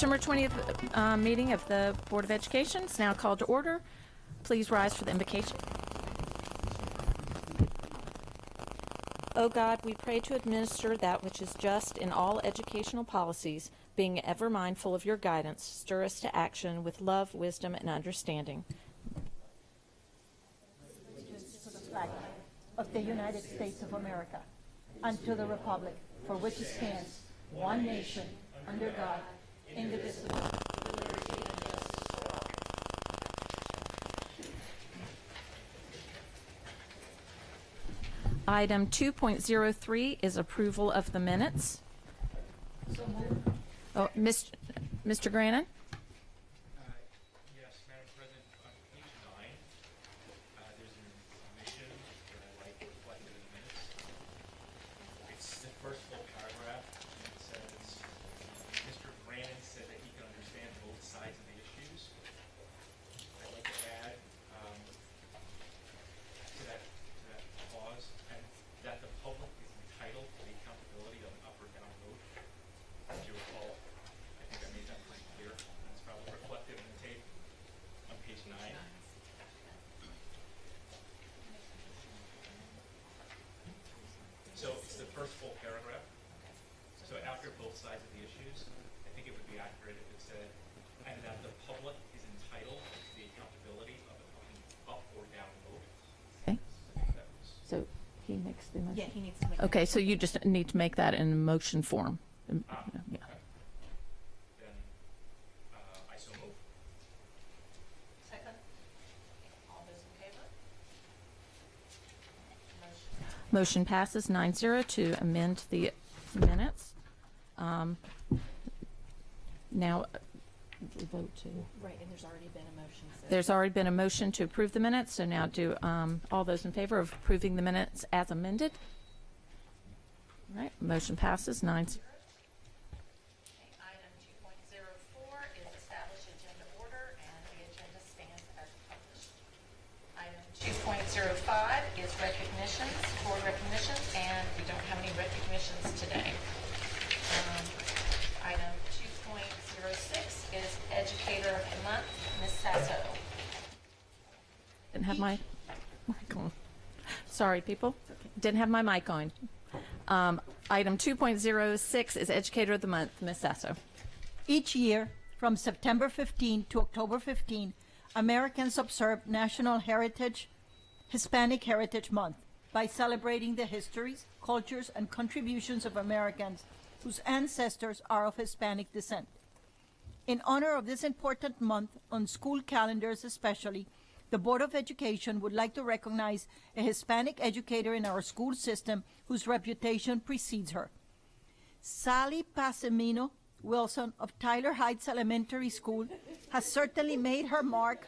September 20th meeting of the Board of Education is now called to order. Please rise for the invocation. O God, we pray to administer that which is just in all educational policies, being ever mindful of your guidance. Stir us to action with love, wisdom, and understanding. To the flag of the United States of America, and to the republic for which it stands, one nation, under God, indivisible, with liberty and justice for all. Item 2.03 is approval of the minutes. So moved. Oh, Mr. Grannon? Yes, Madam President, on page 9, there's an omission that I like reflected in the minutes. It's the first full paragraph, and it says, Mr. Brannon said that he can understand both sides of the issues. I'd like to add to that clause, and that the public is entitled to the accountability of an up or down vote. As you recall, I think I made that pretty clear. That's probably reflected in the tape on page 9. So it's the first full paragraph. So after both sides of the issues, I think it would be accurate if it said, and that the public is entitled to the accountability of an up or down vote. Okay. That was, So he makes the motion? Yeah, he needs to make Okay, so you just need to make that in motion form. Yeah. okay. Then I so move. Second. All those in favor? Motion passes 9-0 to amend the minutes. Now, we vote to. Right, and there's already been a motion. So. There's already been a motion to approve the minutes, so now do all those in favor of approving the minutes as amended? All right, motion passes 9-0. Item 2.04 is establish agenda order, and the agenda stands as published. Item 2.05 is recognitions, board recognitions, and we don't have any recognitions today. Item 2.06 is Educator of the Month, Ms. Sasso. Didn't have my mic on. Sorry, people. Didn't have my mic on. Item 2.06 is Educator of the Month, Ms. Sasso. Each year, from September 15 to October 15, Americans observe National Hispanic Heritage Month by celebrating the histories, cultures, and contributions of Americans whose ancestors are of Hispanic descent. In honor of this important month, on school calendars especially, the Board of Education would like to recognize a Hispanic educator in our school system whose reputation precedes her. Sally Passemino Wilson of Tyler Heights Elementary School has certainly made her mark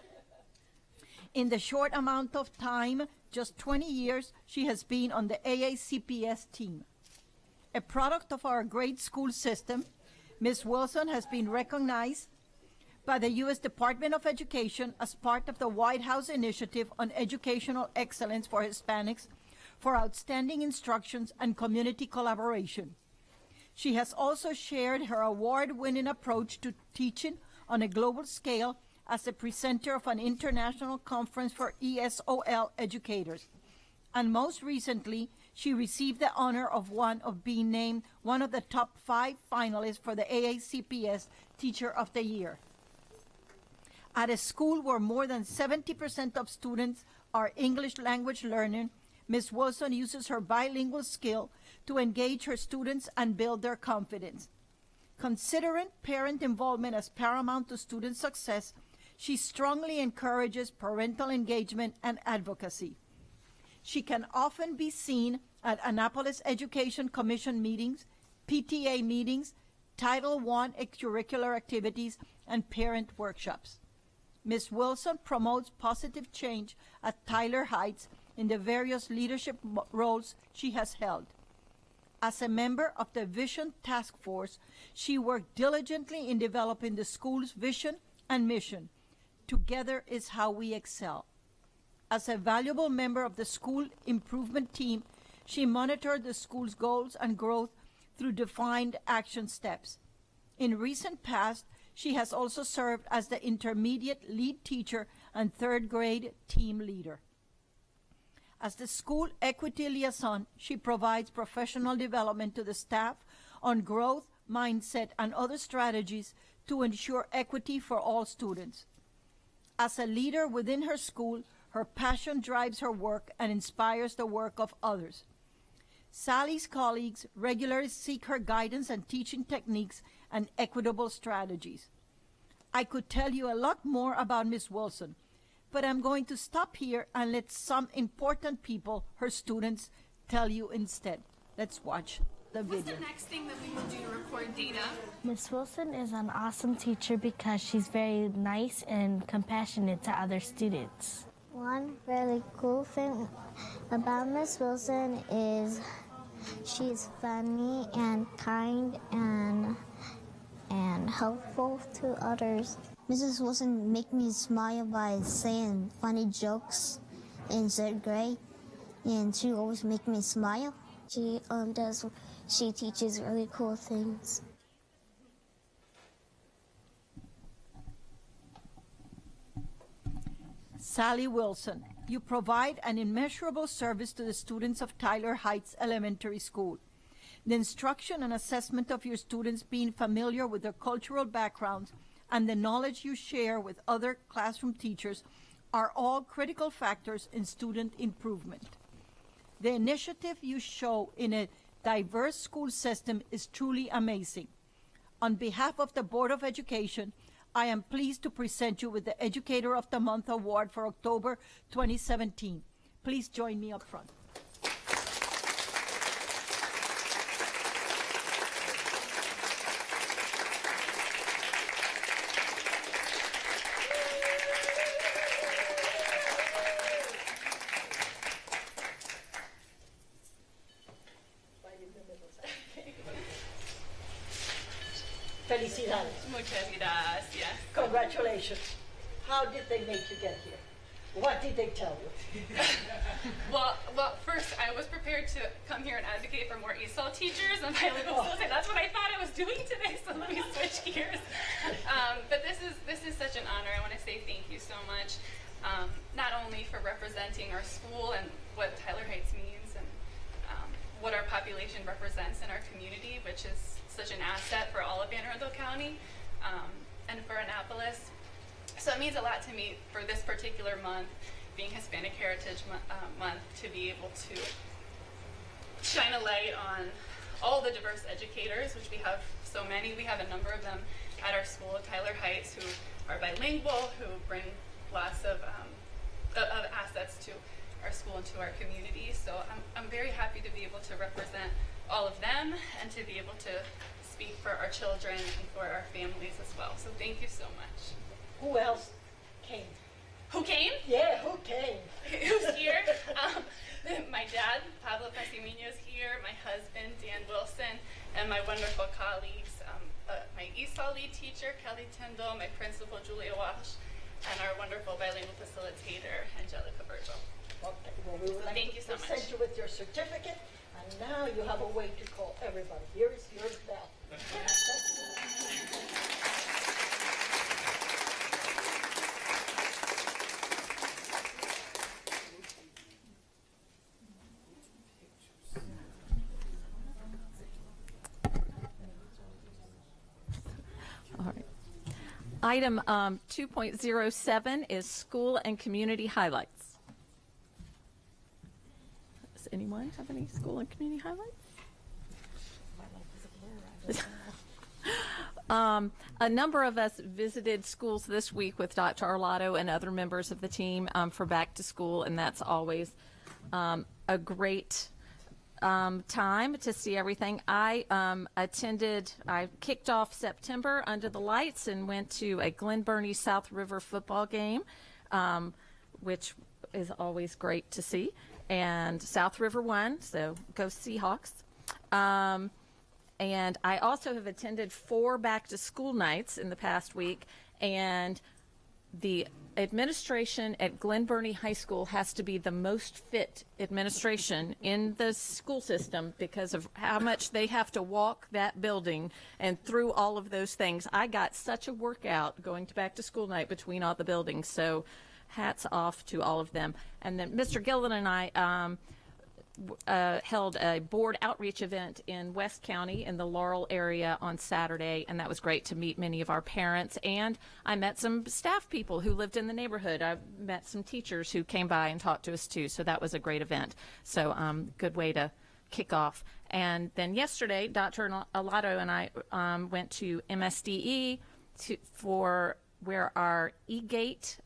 in the short amount of time, just 20 years, she has been on the AACPS team. A product of our great school system, Ms. Wilson has been recognized by the U.S. Department of Education as part of the White House Initiative on Educational Excellence for Hispanics for outstanding instructions and community collaboration. She has also shared her award-winning approach to teaching on a global scale as a presenter of an international conference for ESOL educators. And most recently, she received the honor of being named one of the top 5 finalists for the AACPS Teacher of the Year. At a school where more than 70% of students are English language learners, Ms. Wilson uses her bilingual skill to engage her students and build their confidence. Considering parent involvement as paramount to student success, she strongly encourages parental engagement and advocacy. She can often be seen at Annapolis Education Commission meetings, PTA meetings, Title I extracurricular activities, and parent workshops. Ms. Wilson promotes positive change at Tyler Heights in the various leadership roles she has held. As a member of the Vision Task Force, she worked diligently in developing the school's vision and mission. Together is how we excel. As a valuable member of the school improvement team, she monitored the school's goals and growth through defined action steps. In recent past, She has also served as the intermediate lead teacher and third grade team leader. As the school equity liaison, she provides professional development to the staff on growth, mindset, and other strategies to ensure equity for all students. As a leader within her school, her passion drives her work and inspires the work of others. Sally's colleagues regularly seek her guidance and teaching techniques and equitable strategies. I could tell you a lot more about Ms. Wilson, but I'm going to stop here and let some important people, her students, tell you instead. Let's watch the video. What's the next thing that we will do to record data? Miss Wilson is an awesome teacher because she's very nice and compassionate to other students. One really cool thing about Miss Wilson is she's funny and kind and helpful to others. Mrs. Wilson make me smile by saying funny jokes in third grade, and she always make me smile. She teaches really cool things. Sally Wilson, you provide an immeasurable service to the students of Tyler Heights Elementary School. The instruction and assessment of your students being familiar with their cultural backgrounds and the knowledge you share with other classroom teachers are all critical factors in student improvement. The initiative you show in a diverse school system is truly amazing. On behalf of the Board of Education, I am pleased to present you with the Educator of the Month Award for October 2017. Please join me up front. Felicidades. Muchas gracias. Congratulations. How did they make you get here? What did they tell you? Well, first, I was prepared to come here and advocate for more ESOL teachers and bilingual facilitators. That's what I thought I was doing today, so let me switch gears. But this is such an honor. I want to say thank you so much, not only for representing our school and what Tyler Heights means and what our population represents in our community, which is such an asset for all of Anne Arundel County and for Annapolis. So it means a lot to me for this particular month, being Hispanic Heritage Month, to be able to shine a light on all the diverse educators, which we have so many. We have a number of them at our school, Tyler Heights, who are bilingual, who bring lots of assets to our school and to our community. So I'm very happy to be able to represent all of them and to be able to speak for our children and for our families as well. So thank you so much. Who else came? Who came? Yeah, who came? Who's here? My dad, Pablo Pasimino, is here, my husband, Dan Wilson, and my wonderful colleagues, my ESOL lead teacher, Kelly Tyndall, my principal, Julia Walsh, and our wonderful bilingual facilitator, Angelica Virgil. Okay, well, we would So like thank to you so much. present you with your certificate, and now you have a way to call everybody. Here is your bell. All right. Item 2.07 is school and community highlights. Does anyone have any school and community highlights? A number of us visited schools this week with Dr. Arlotto and other members of the team for back to school, and that's always a great time to see everything. I kicked off September under the lights and went to a Glen Burnie South River football game, which is always great to see. And South River won, so go Seahawks. And I also have attended 4 back to school nights in the past week, and the administration at Glen Burnie High School has to be the most fit administration in the school system because of how much they have to walk that building and through all of those things. I got such a workout going to back to school night between all the buildings, so hats off to all of them. And then Mr. Gillen and I held a board outreach event in West County in the Laurel area on Saturday, and that was great to meet many of our parents. And I met some staff people who lived in the neighborhood. I met some teachers who came by and talked to us too, so that was a great event. So good way to kick off. And then yesterday, Dr. Alato and I went to MSDE for where our E-Gate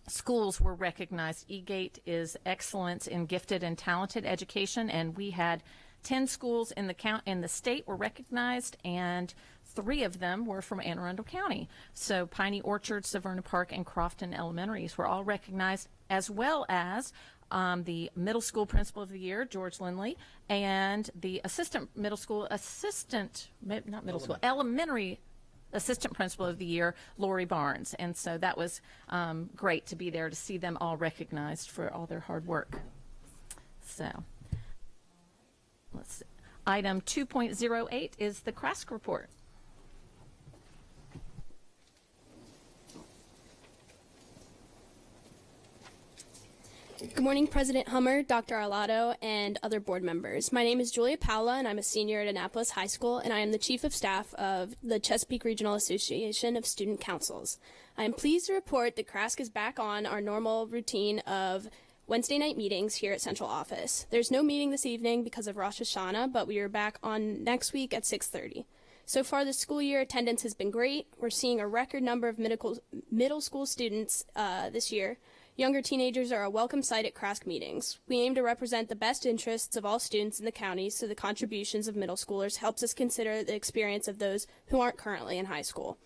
schools were recognized. E-Gate is excellence in gifted and talented education, and we had 10 schools in the state were recognized, and 3 of them were from Anne Arundel County. So Piney Orchard, Severna Park, and Crofton Elementaries were all recognized, as well as the middle school principal of the year, George Lindley, and the elementary assistant principal of the year, Lori Barnes. And so that was great to be there to see them all recognized for all their hard work. So let's see. Item 2.08 is the CRASC report. Good morning, President Hummer, Dr. Arlato, and other board members. My name is Julia Paula, and I'm a senior at Annapolis High School, and I am the Chief of Staff of the Chesapeake Regional Association of Student Councils. I am pleased to report that CRASC is back on our normal routine of Wednesday night meetings here at Central Office. There's no meeting this evening because of Rosh Hashanah, but we are back on next week at 6:30. So far this school year, attendance has been great. We're seeing a record number of middle school students this year. Younger teenagers are a welcome sight at CRASC meetings. We aim to represent the best interests of all students in the county, so the contributions of middle schoolers helps us consider the experience of those who aren't currently in high school.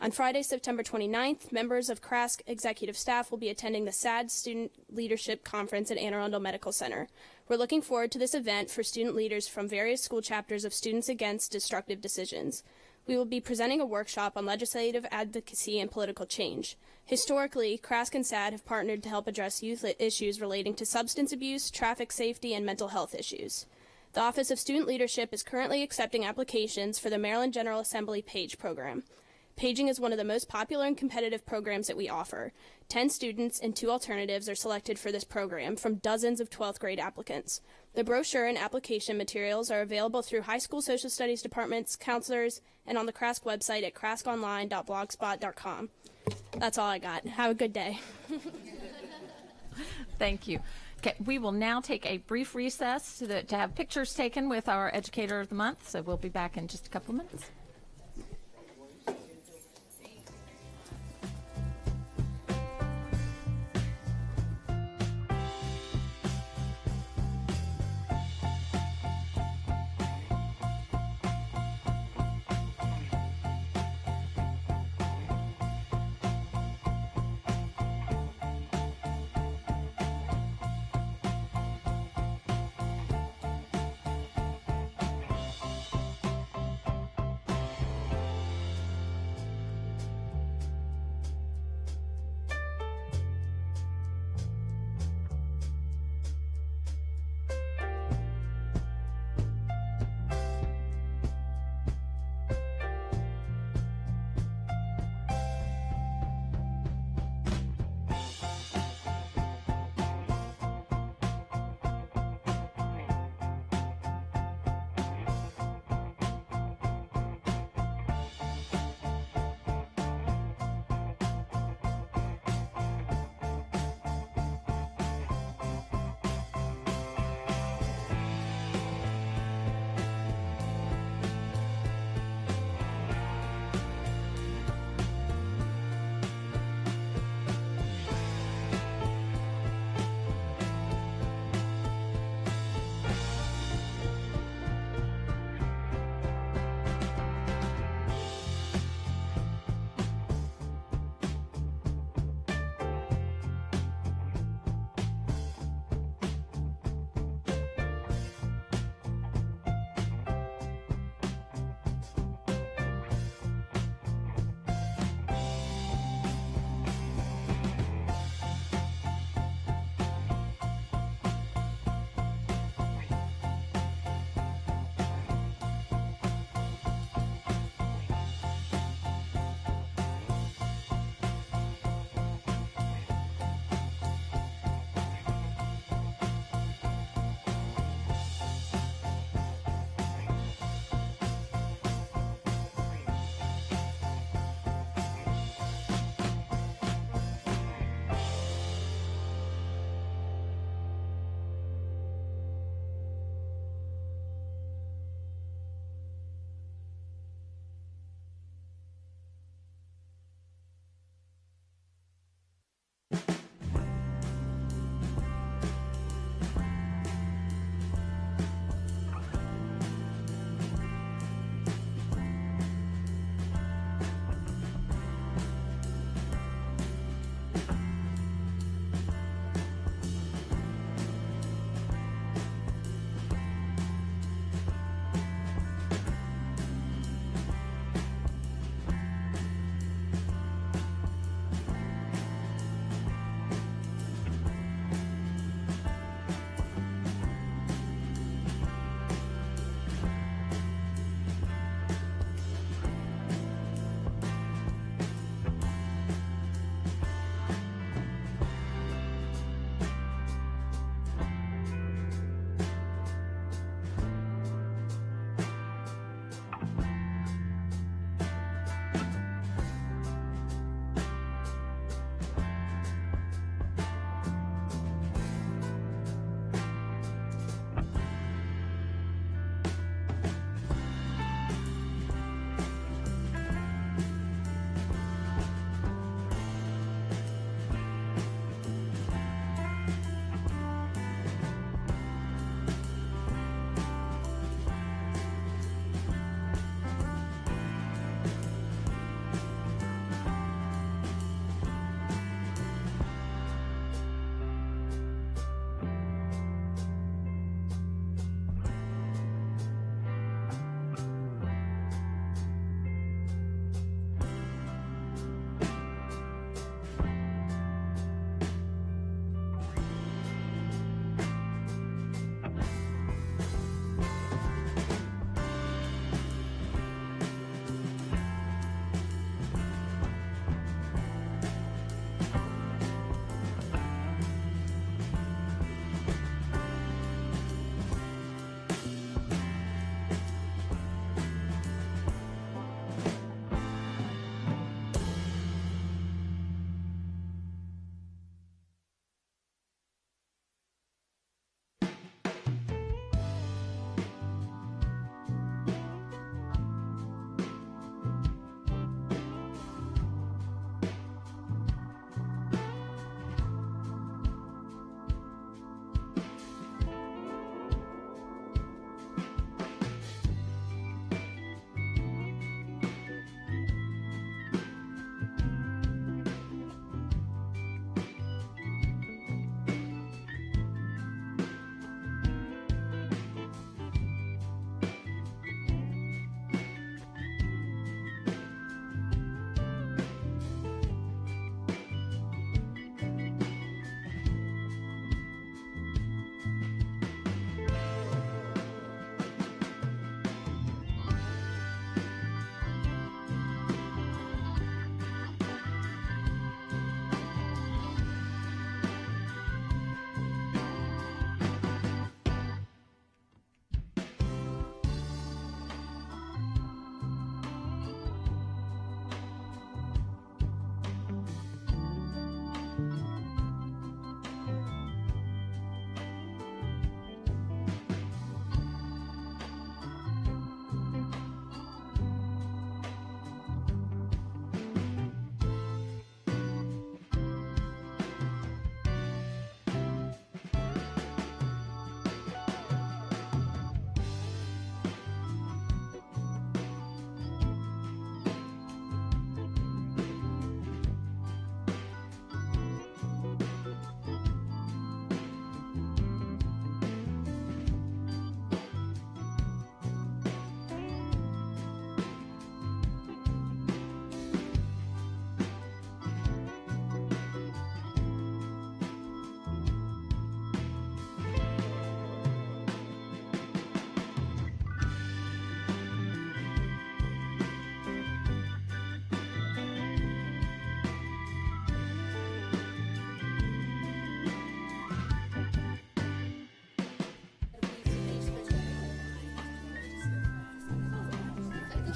On Friday, September 29th, members of CRASC executive staff will be attending the SAD Student Leadership Conference at Anne Arundel Medical Center. We're looking forward to this event for student leaders from various school chapters of Students Against Destructive Decisions. We will be presenting a workshop on legislative advocacy and political change. Historically, CRASC and SAD have partnered to help address youth issues relating to substance abuse, traffic safety, and mental health issues. The Office of Student Leadership is currently accepting applications for the Maryland General Assembly PAGE program. Paging is one of the most popular and competitive programs that we offer. 10 students and 2 alternatives are selected for this program from dozens of 12th grade applicants. The brochure and application materials are available through high school social studies departments, counselors, and on the CRASC website at crasconline.blogspot.com. That's all I got. Have a good day. Thank you. Okay, we will now take a brief recess to have pictures taken with our Educator of the Month, so we'll be back in just a couple of minutes.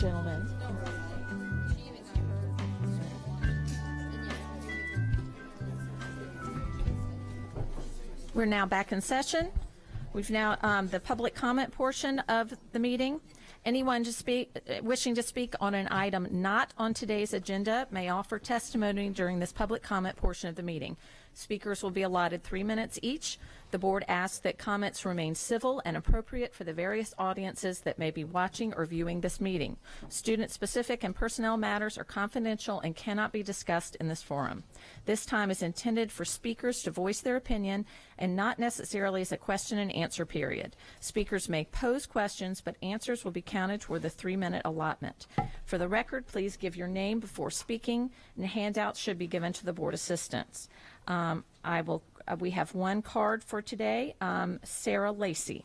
gentlemen. We're now back in session. We've now the public comment portion of the meeting. Anyone wishing to speak on an item not on today's agenda may offer testimony during this public comment portion of the meeting. Speakers will be allotted 3 minutes each. The board asks that comments remain civil and appropriate for the various audiences that may be watching or viewing this meeting. Student-specific and personnel matters are confidential and cannot be discussed in this forum. This time is intended for speakers to voice their opinion and not necessarily as a question and answer period. Speakers may pose questions, but answers will be counted toward the 3-minute allotment. For the record, please give your name before speaking, and handouts should be given to the board assistants. We have one card for today. Sarah Lacey.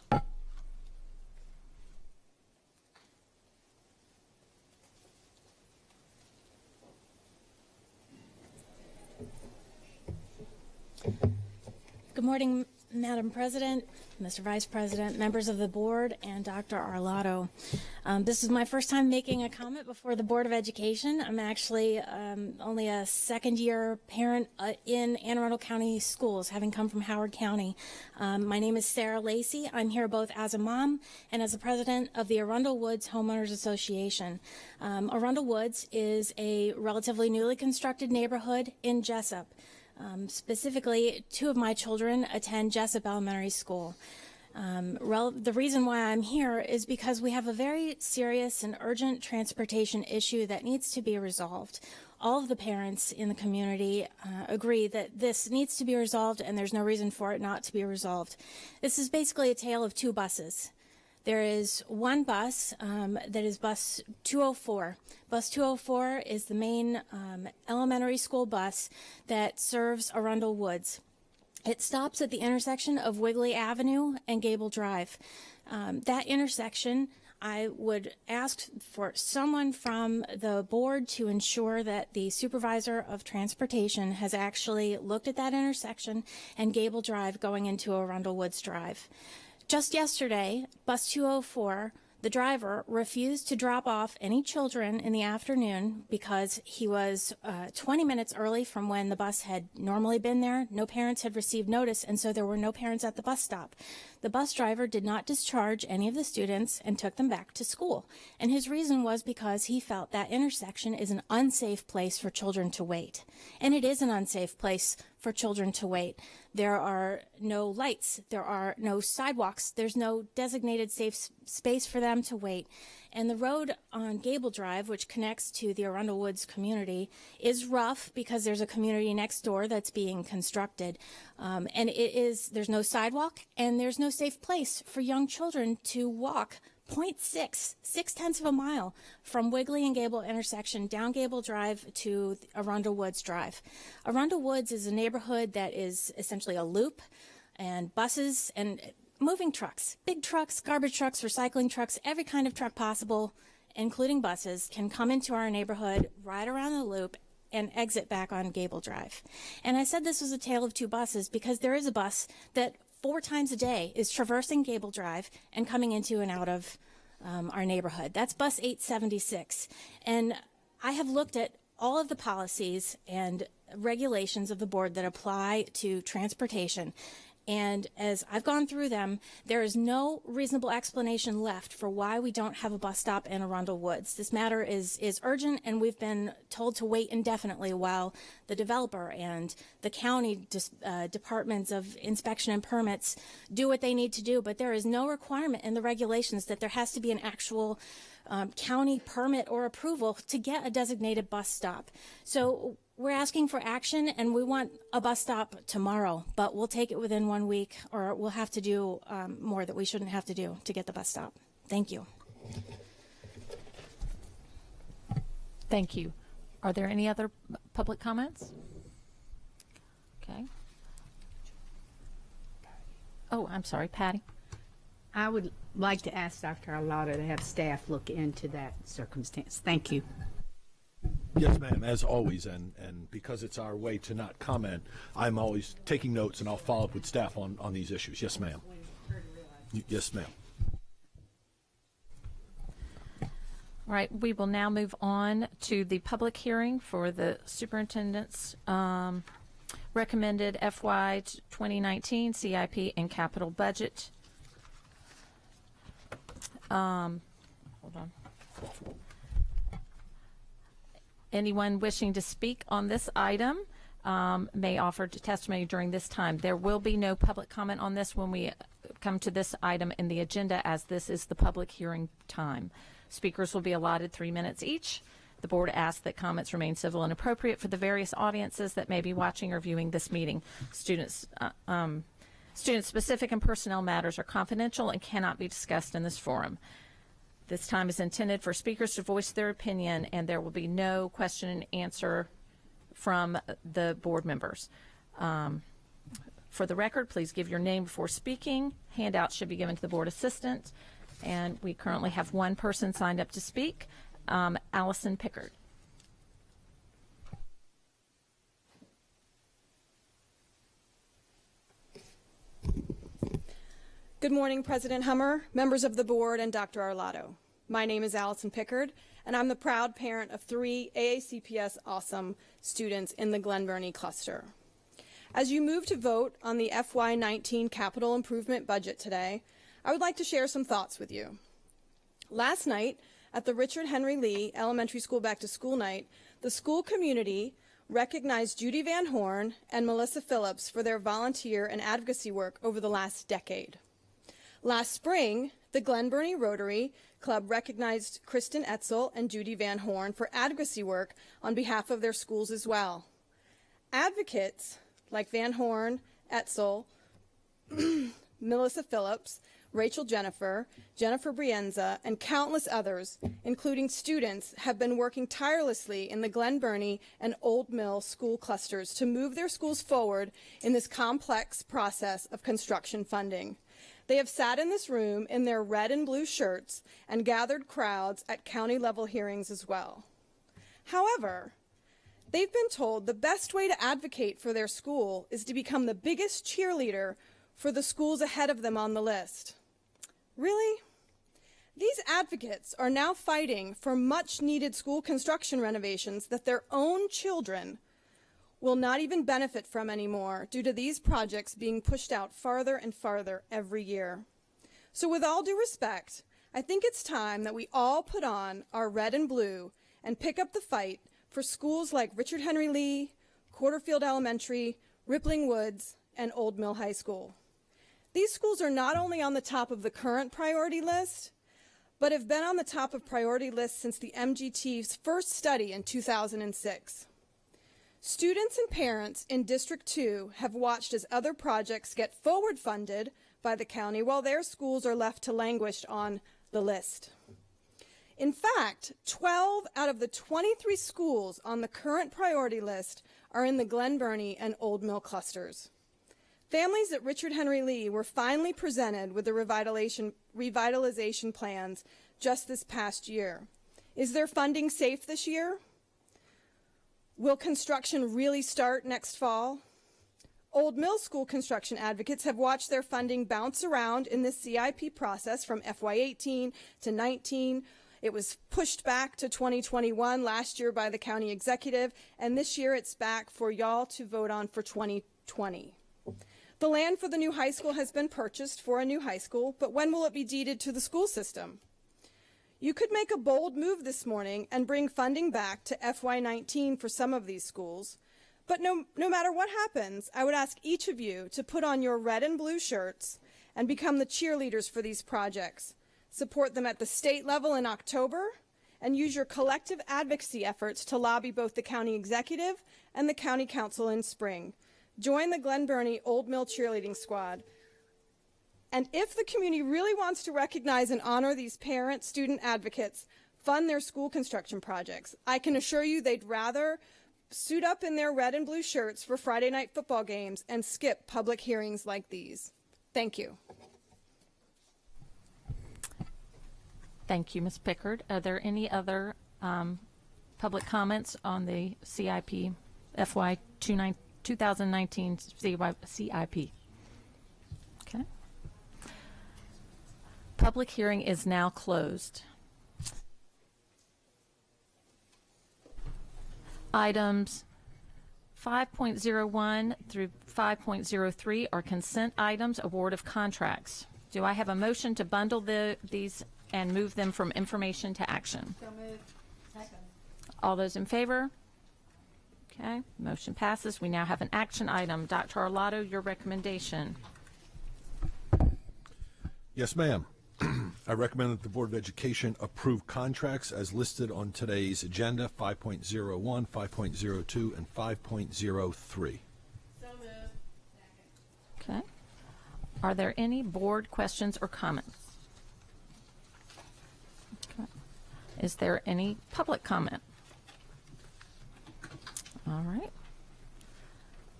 Good morning, Madam President, Mr. Vice President, members of the board, and Dr. Arlotto. This is my first time making a comment before the Board of Education. I'm actually only a second-year parent in Anne Arundel County Schools, having come from Howard County. My name is Sarah Lacey. I'm here both as a mom and as the president of the Arundel Woods Homeowners Association. Arundel Woods is a relatively newly constructed neighborhood in Jessup. Specifically, 2 of my children attend Jessup Elementary School. The reason why I'm here is because we have a very serious and urgent transportation issue that needs to be resolved. All of the parents in the community agree that this needs to be resolved, and there's no reason for it not to be resolved. This is basically a tale of 2 buses. There is one bus that is bus 204. Bus 204 is the main elementary school bus that serves Arundel Woods. It stops at the intersection of Wigley Avenue and Gable Drive. That intersection, I would ask for someone from the board to ensure that the supervisor of transportation has actually looked at that intersection and Gable Drive going into Arundel Woods Drive. Just yesterday, bus 204, the driver refused to drop off any children in the afternoon because he was 20 minutes early from when the bus had normally been there. No parents had received notice, and so there were no parents at the bus stop. The bus driver did not discharge any of the students and took them back to school. And his reason was because he felt that intersection is an unsafe place for children to wait. And it is an unsafe place for children to wait. There are no lights, there are no sidewalks, there's no designated safe space for them to wait. And the road on Gable Drive, which connects to the Arundel Woods community, is rough because there's a community next door that's being constructed. And there's no sidewalk and there's no safe place for young children to walk 0.6 of a mile from Wigley and Gable intersection down Gable Drive to Arundel Woods Drive. Arundel Woods is a neighborhood that is essentially a loop, and buses and moving trucks, big trucks, garbage trucks, recycling trucks, every kind of truck possible, including buses, can come into our neighborhood, ride around the loop, and exit back on Gable Drive. And I said this was a tale of 2 buses because there is a bus that 4 times a day is traversing Gable Drive and coming into and out of our neighborhood. That's bus 876. And I have looked at all of the policies and regulations of the board that apply to transportation. And as I've gone through them, there is no reasonable explanation left for why we don't have a bus stop in Arundel Woods. This matter is urgent, and we've been told to wait indefinitely while the developer and the county departments of inspection and permits do what they need to do. But there is no requirement in the regulations that there has to be an actual county permit or approval to get a designated bus stop. So we're asking for action, and we want a bus stop tomorrow, but we'll take it within 1 week, or we'll have to do more that we shouldn't have to do to get the bus stop. Thank you. Thank you. Are there any other public comments? Okay. Oh, I'm sorry, Patty. I would like to ask Dr. Arlotto to have staff look into that circumstance. Thank you. Yes, ma'am, as always, and because it's our way to not comment, I'm always taking notes, and I'll follow up with staff on these issues. Yes, ma'am. Yes, ma'am. All right, we will now move on to the public hearing for the superintendent's recommended FY 2019 CIP and capital budget. Hold on. Anyone wishing to speak on this item may offer testimony during this time. There will be no public comment on this when we come to this item in the agenda, as this is the public hearing time. Speakers will be allotted 3 minutes each. The board asks that comments remain civil and appropriate for the various audiences that may be watching or viewing this meeting. Student-specific and personnel matters are confidential and cannot be discussed in this forum. This time is intended for speakers to voice their opinion, and there will be no question and answer from the board members. For the record, please give your name before speaking. Handouts should be given to the board assistant. And we currently have one person signed up to speak, Allison Pickard. Good morning, President Hummer, members of the board, and Dr. Arlotto. My name is Allison Pickard, and I'm the proud parent of 3 AACPS Awesome students in the Glen Burnie cluster. As you move to vote on the FY19 capital improvement budget today, I would like to share some thoughts with you. Last night, at the Richard Henry Lee Elementary School Back to School Night, the school community recognized Judy Van Horn and Melissa Phillips for their volunteer and advocacy work over the last decade. Last spring, the Glen Burnie Rotary Club recognized Kristen Etzel and Judy Van Horn for advocacy work on behalf of their schools as well. Advocates like Van Horn, Etzel, Melissa Phillips, Rachel Jennifer Brienza, and countless others, including students, have been working tirelessly in the Glen Burnie and Old Mill school clusters to move their schools forward in this complex process of construction funding. They have sat in this room in their red and blue shirts and gathered crowds at county-level hearings as well. However, they've been told the best way to advocate for their school is to become the biggest cheerleader for the schools ahead of them on the list. Really? These advocates are now fighting for much-needed school construction renovations that their own children will not even benefit from anymore due to these projects being pushed out farther and farther every year. So with all due respect, I think it's time that we all put on our red and blue and pick up the fight for schools like Richard Henry Lee, Quarterfield Elementary, Rippling Woods, and Old Mill High School. These schools are not only on the top of the current priority list, but have been on the top of priority lists since the MGT's first study in 2006. Students and parents in District 2 have watched as other projects get forward funded by the county while their schools are left to languish on the list. In fact, 12 out of the 23 schools on the current priority list are in the Glen Burnie and Old Mill clusters. Families at Richard Henry Lee were finally presented with the revitalization plans just this past year. Is their funding safe this year? Will construction really start next fall? Old Mill School construction advocates have watched their funding bounce around in this CIP process from FY18 to 19. It was pushed back to 2021 last year by the county executive, and this year it's back for y'all to vote on for 2020. The land for the new high school has been purchased for a new high school, but when will it be deeded to the school system? You could make a bold move this morning and bring funding back to FY19 for some of these schools, but no matter what happens, I would ask each of you to put on your red and blue shirts and become the cheerleaders for these projects. Support them at the state level in October, and use your collective advocacy efforts to lobby both the county executive and the county council in spring. Join the Glen Burnie Old Mill cheerleading squad. And if the community really wants to recognize and honor these parent-student advocates, fund their school construction projects. I can assure you they'd rather suit up in their red and blue shirts for Friday night football games and skip public hearings like these. Thank you. Thank you, Ms. Pickard. Are there any other public comments on the CIP FY 2019 CIP? Okay. Public hearing is now closed. Items 5.01 through 5.03 are consent items, award of contracts. Do I have a motion to bundle these and move them from information to action? So moved. Second. All those in favor? Okay, motion passes. We now have an action item. Dr. Arlotto, your recommendation. Yes, ma'am. I recommend that the Board of Education approve contracts as listed on today's agenda, 5.01, 5.02, and 5.03. Okay. Are there any board questions or comments? Okay. Is there any public comment? All right.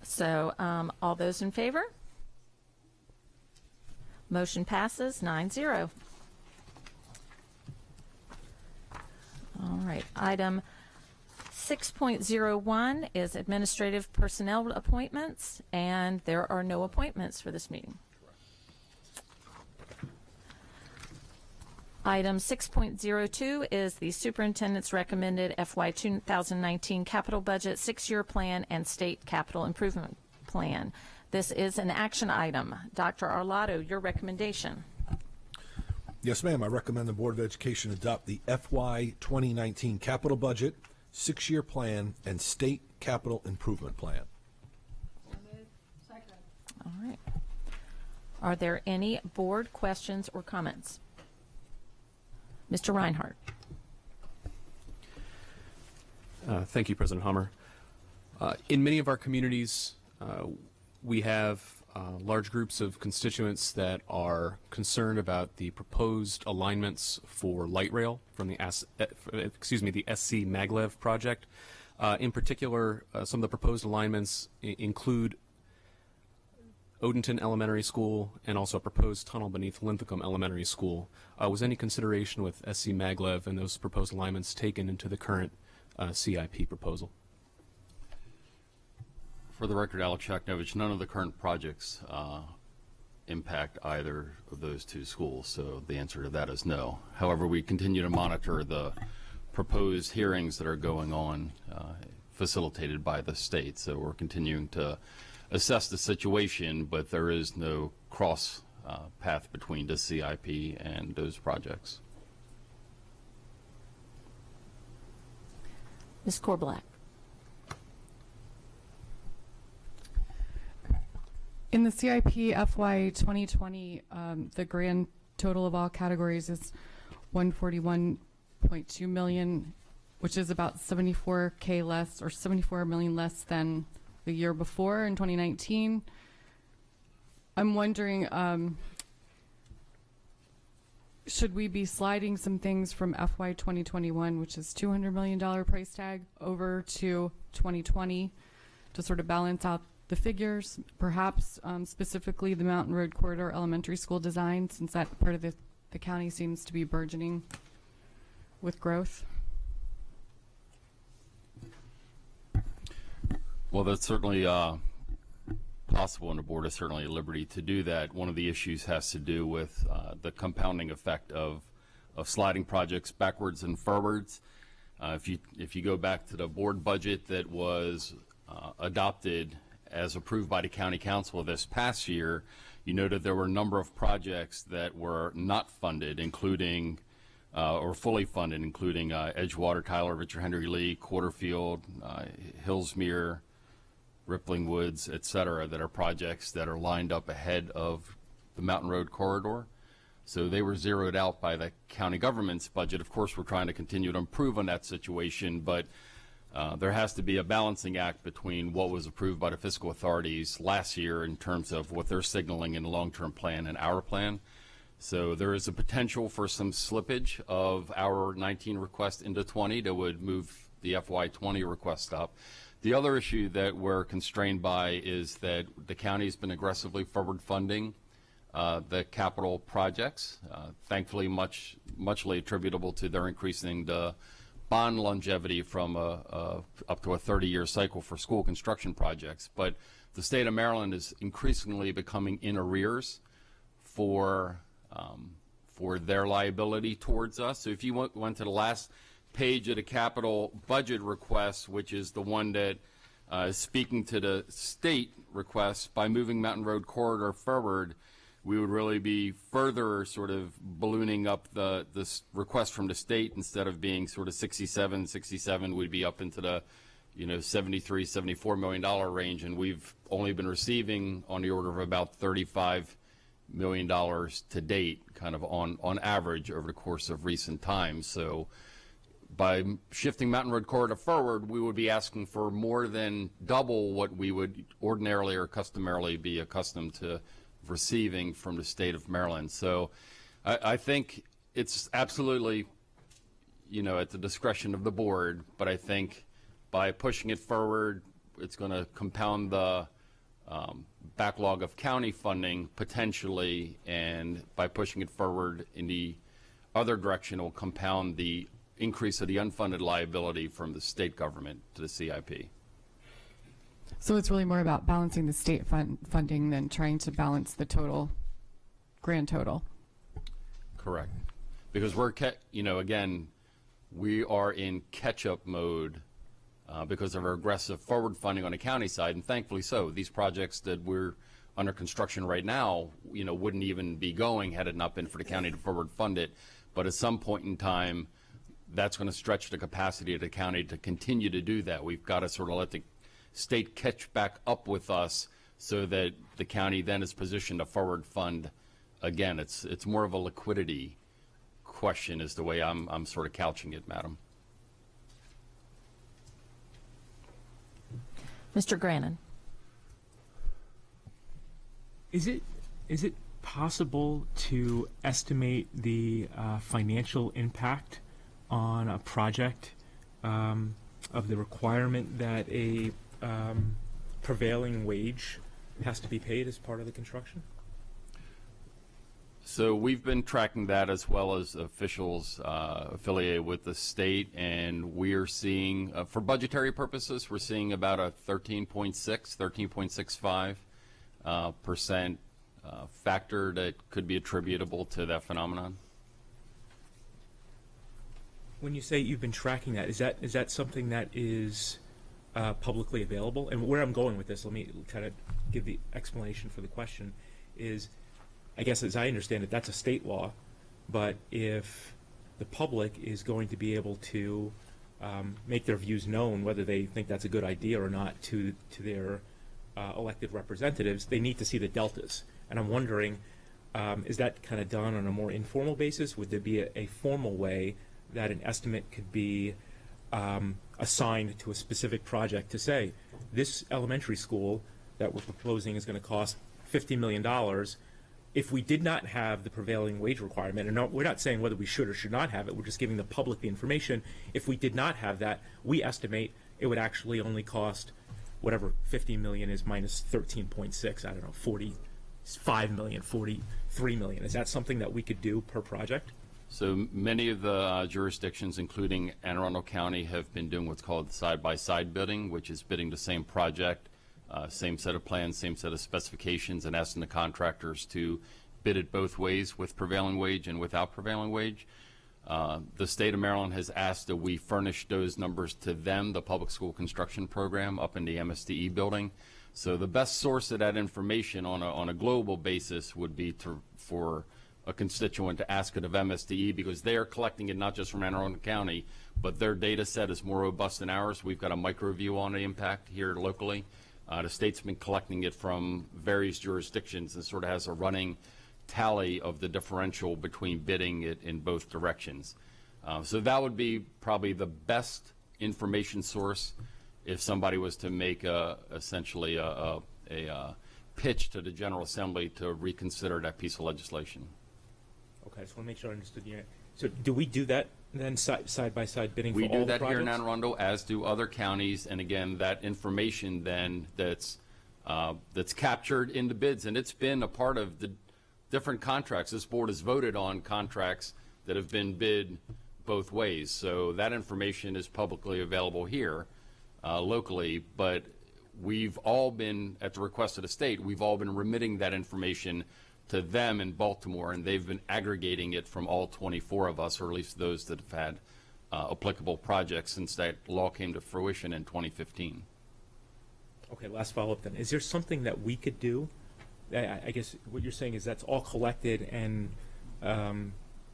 So all those in favor? Motion passes 9-0. All right. Item 6.01 is administrative personnel appointments, and there are no appointments for this meeting. Item 6.02 is the superintendent's recommended FY 2019 capital budget, 6-year plan, and state capital improvement plan. This is an action item. Dr. Arlotto, your recommendation. Yes, ma'am. I recommend the Board of Education adopt the FY 2019 capital budget, 6-year plan, and state capital improvement plan. Second. All right. Are there any board questions or comments? Mr. Reinhardt. Thank you, President Hummer. In many of our communities, we have large groups of constituents that are concerned about the proposed alignments for light rail from the the SC Maglev project. In particular, some of the proposed alignments include Odenton Elementary School and also a proposed tunnel beneath Linthicum Elementary School. Was any consideration with SC Maglev and those proposed alignments taken into the current CIP proposal? For the record, Alex Shaknovich, none of the current projects impact either of those two schools, so the answer to that is no. However, we continue to monitor the proposed hearings that are going on facilitated by the state, so we're continuing to assess the situation, but there is no cross path between the CIP and those projects. Ms. Korbelak. In the CIP FY 2020, the grand total of all categories is $141.2 million, which is about $74K less, or $74 million less than the year before in 2019. I'm wondering, should we be sliding some things from FY 2021, which is $200 million price tag, over to 2020 to sort of balance out the figures, perhaps specifically the Mountain Road Corridor Elementary School design, since that part of the county seems to be burgeoning with growth? Well, that's certainly possible, and the board is certainly at liberty to do that. One of the issues has to do with the compounding effect of sliding projects backwards and forwards. If you go back to the board budget that was adopted as approved by the county council this past year, you noted there were a number of projects that were not funded, including or fully funded, including Edgewater, Tyler, Richard Henry Lee, Quarterfield, Hillsmere, Rippling Woods, et cetera, that are projects that are lined up ahead of the Mountain Road Corridor. So they were zeroed out by the county government's budget. Of course, we're trying to continue to improve on that situation, but there has to be a balancing act between what was approved by the fiscal authorities last year in terms of what they're signaling in the long-term plan and our plan. So there is a potential for some slippage of our 19 request into 20 that would move the FY 20 request up. The other issue that we're constrained by is that the county has been aggressively forward funding the capital projects, thankfully muchly attributable to their increasing the bond longevity from up to a 30-year cycle for school construction projects. But the state of Maryland is increasingly becoming in arrears for their liability towards us. So if you went to the last page of the capital budget request, which is the one that is speaking to the state request, by moving Mountain Road Corridor forward, we would really be further sort of ballooning up this request from the state. Instead of being sort of 67, we'd be up into the, you know, $73-74 million range, and we've only been receiving on the order of about $35 million to date, kind of on average over the course of recent times. So by shifting Mountain Road Corridor forward, we would be asking for more than double what we would ordinarily or customarily be accustomed to receiving from the state of Maryland. So I think it's absolutely, you know, at the discretion of the board, but I think by pushing it forward, it's going to compound the backlog of county funding potentially, and by pushing it forward in the other direction, it will compound the increase of the unfunded liability from the state government to the CIP. So it's really more about balancing the state funding than trying to balance the total, grand total. Correct. Because we're, you know, again, we are in catch-up mode because of our aggressive forward funding on the county side, and thankfully so. These projects that we're under construction right now, you know, wouldn't even be going had it not been for the county to forward fund it. But at some point in time, that's going to stretch the capacity of the county to continue to do that. We've got to sort of let the state catch back up with us so that the county then is positioned to forward fund again. It's more of a liquidity question is the way I'm sort of couching it, Madam. Mr. Grannon. Is it possible to estimate the financial impact on a project of the requirement that a prevailing wage has to be paid as part of the construction? So we've been tracking that as well as officials affiliated with the state, and we are seeing, for budgetary purposes, we're seeing about a 13.65% factor that could be attributable to that phenomenon. When you say you've been tracking that, is that something that is publicly available? And where I'm going with this, let me try to give the explanation for the question, is I guess as I understand it, that's a state law, but if the public is going to be able to make their views known, whether they think that's a good idea or not, to their elected representatives, they need to see the deltas. And I'm wondering, is that kind of done on a more informal basis? Would there be a formal way that an estimate could be assigned to a specific project to say, this elementary school that we're proposing is going to cost $50 million. If we did not have the prevailing wage requirement, and we're not saying whether we should or should not have it, we're just giving the public the information. If we did not have that, we estimate it would actually only cost whatever 50 million is minus 13.6, I don't know, 45 million, 43 million. Is that something that we could do per project? So many of the jurisdictions, including Anne Arundel County, have been doing what's called side-by-side bidding, which is bidding the same project, same set of plans, same set of specifications, and asking the contractors to bid it both ways, with prevailing wage and without prevailing wage. The state of Maryland has asked that we furnish those numbers to them, the public school construction program up in the MSDE building. So the best source of that information on a global basis would be for a constituent to ask it of MSDE, because they are collecting it not just from Anne Arundel County, but their data set is more robust than ours. We've got a micro view on the impact here locally. The state's been collecting it from various jurisdictions and sort of has a running tally of the differential between bidding it in both directions. So that would be probably the best information source if somebody was to make essentially a pitch to the General Assembly to reconsider that piece of legislation. Okay, I just want to make sure I understood you. So do we do that then, side-by-side bidding for all the projects? We do that here in Anne Arundel, as do other counties, and again, that information then that's captured in the bids, and it's been a part of the different contracts. This board has voted on contracts that have been bid both ways, so that information is publicly available here locally, but we've all been, at the request of the state, we've all been remitting that information to them in Baltimore, and they've been aggregating it from all 24 of us, or at least those that have had applicable projects since that law came to fruition in 2015. Okay, last follow-up then. Is there something that we could do? I guess what you're saying is that's all collected and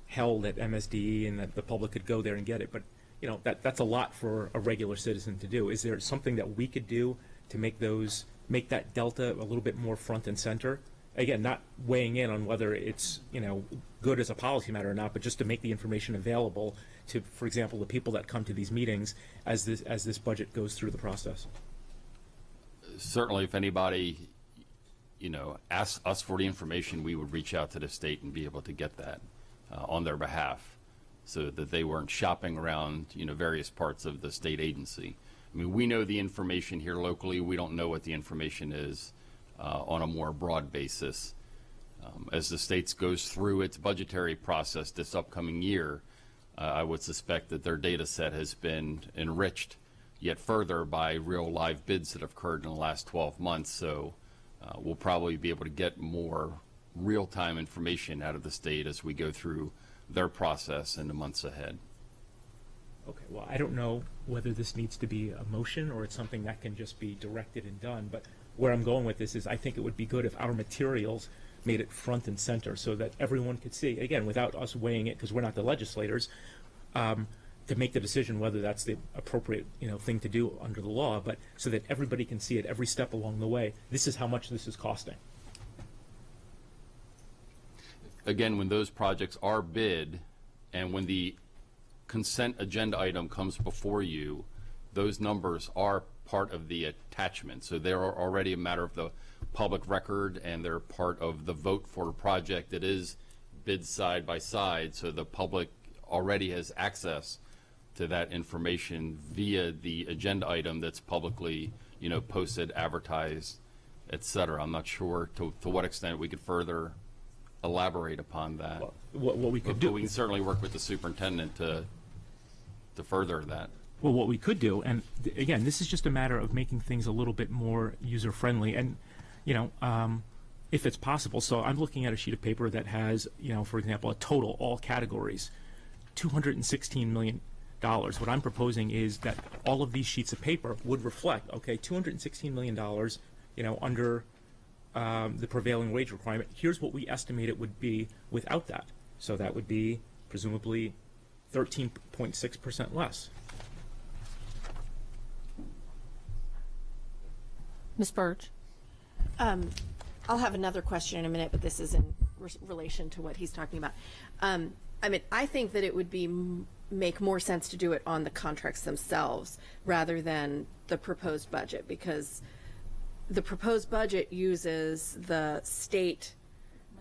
held at MSDE and that the public could go there and get it. But, you know, that's a lot for a regular citizen to do. Is there something that we could do to make that delta a little bit more front and center? Again, not weighing in on whether it's, you know, good as a policy matter or not, but just to make the information available to, for example, the people that come to these meetings as this budget goes through the process. Certainly, if anybody, you know, asks us for the information, we would reach out to the state and be able to get that on their behalf, so that they weren't shopping around, you know, various parts of the state agency. I mean, we know the information here locally. We don't know what the information is on a more broad basis. As the state goes through its budgetary process this upcoming year, I would suspect that their data set has been enriched yet further by real live bids that have occurred in the last 12 months. So we'll probably be able to get more real-time information out of the state as we go through their process in the months ahead. Okay, well, I don't know whether this needs to be a motion or it's something that can just be directed and done, but where I'm going with this is I think it would be good if our materials made it front and center so that everyone could see, again, without us weighing it, because we're not the legislators, to make the decision whether that's the appropriate, you know, thing to do under the law, but so that everybody can see it every step along the way. This is how much this is costing. Again, when those projects are bid and when the consent agenda item comes before you, those numbers are part of the attachment. So they're already a matter of the public record and they're part of the vote for a project that is bid side by side. So the public already has access to that information via the agenda item that's publicly, you know, posted, advertised, et cetera. I'm not sure to what extent we could further elaborate upon that. Well, what we could do, we can certainly work with the superintendent to further that. Well, what we could do, and again, this is just a matter of making things a little bit more user-friendly, and, you know, if it's possible. So I'm looking at a sheet of paper that has, you know, for example, a total, all categories, $216 million. What I'm proposing is that all of these sheets of paper would reflect, okay, $216 million, you know, under the prevailing wage requirement. Here's what we estimate it would be without that. So that would be presumably 13.6% less. Ms. Burge? I'll have another question in a minute, but this is in relation to what he's talking about. I mean, I think that it would be make more sense to do it on the contracts themselves rather than the proposed budget, because the proposed budget uses the state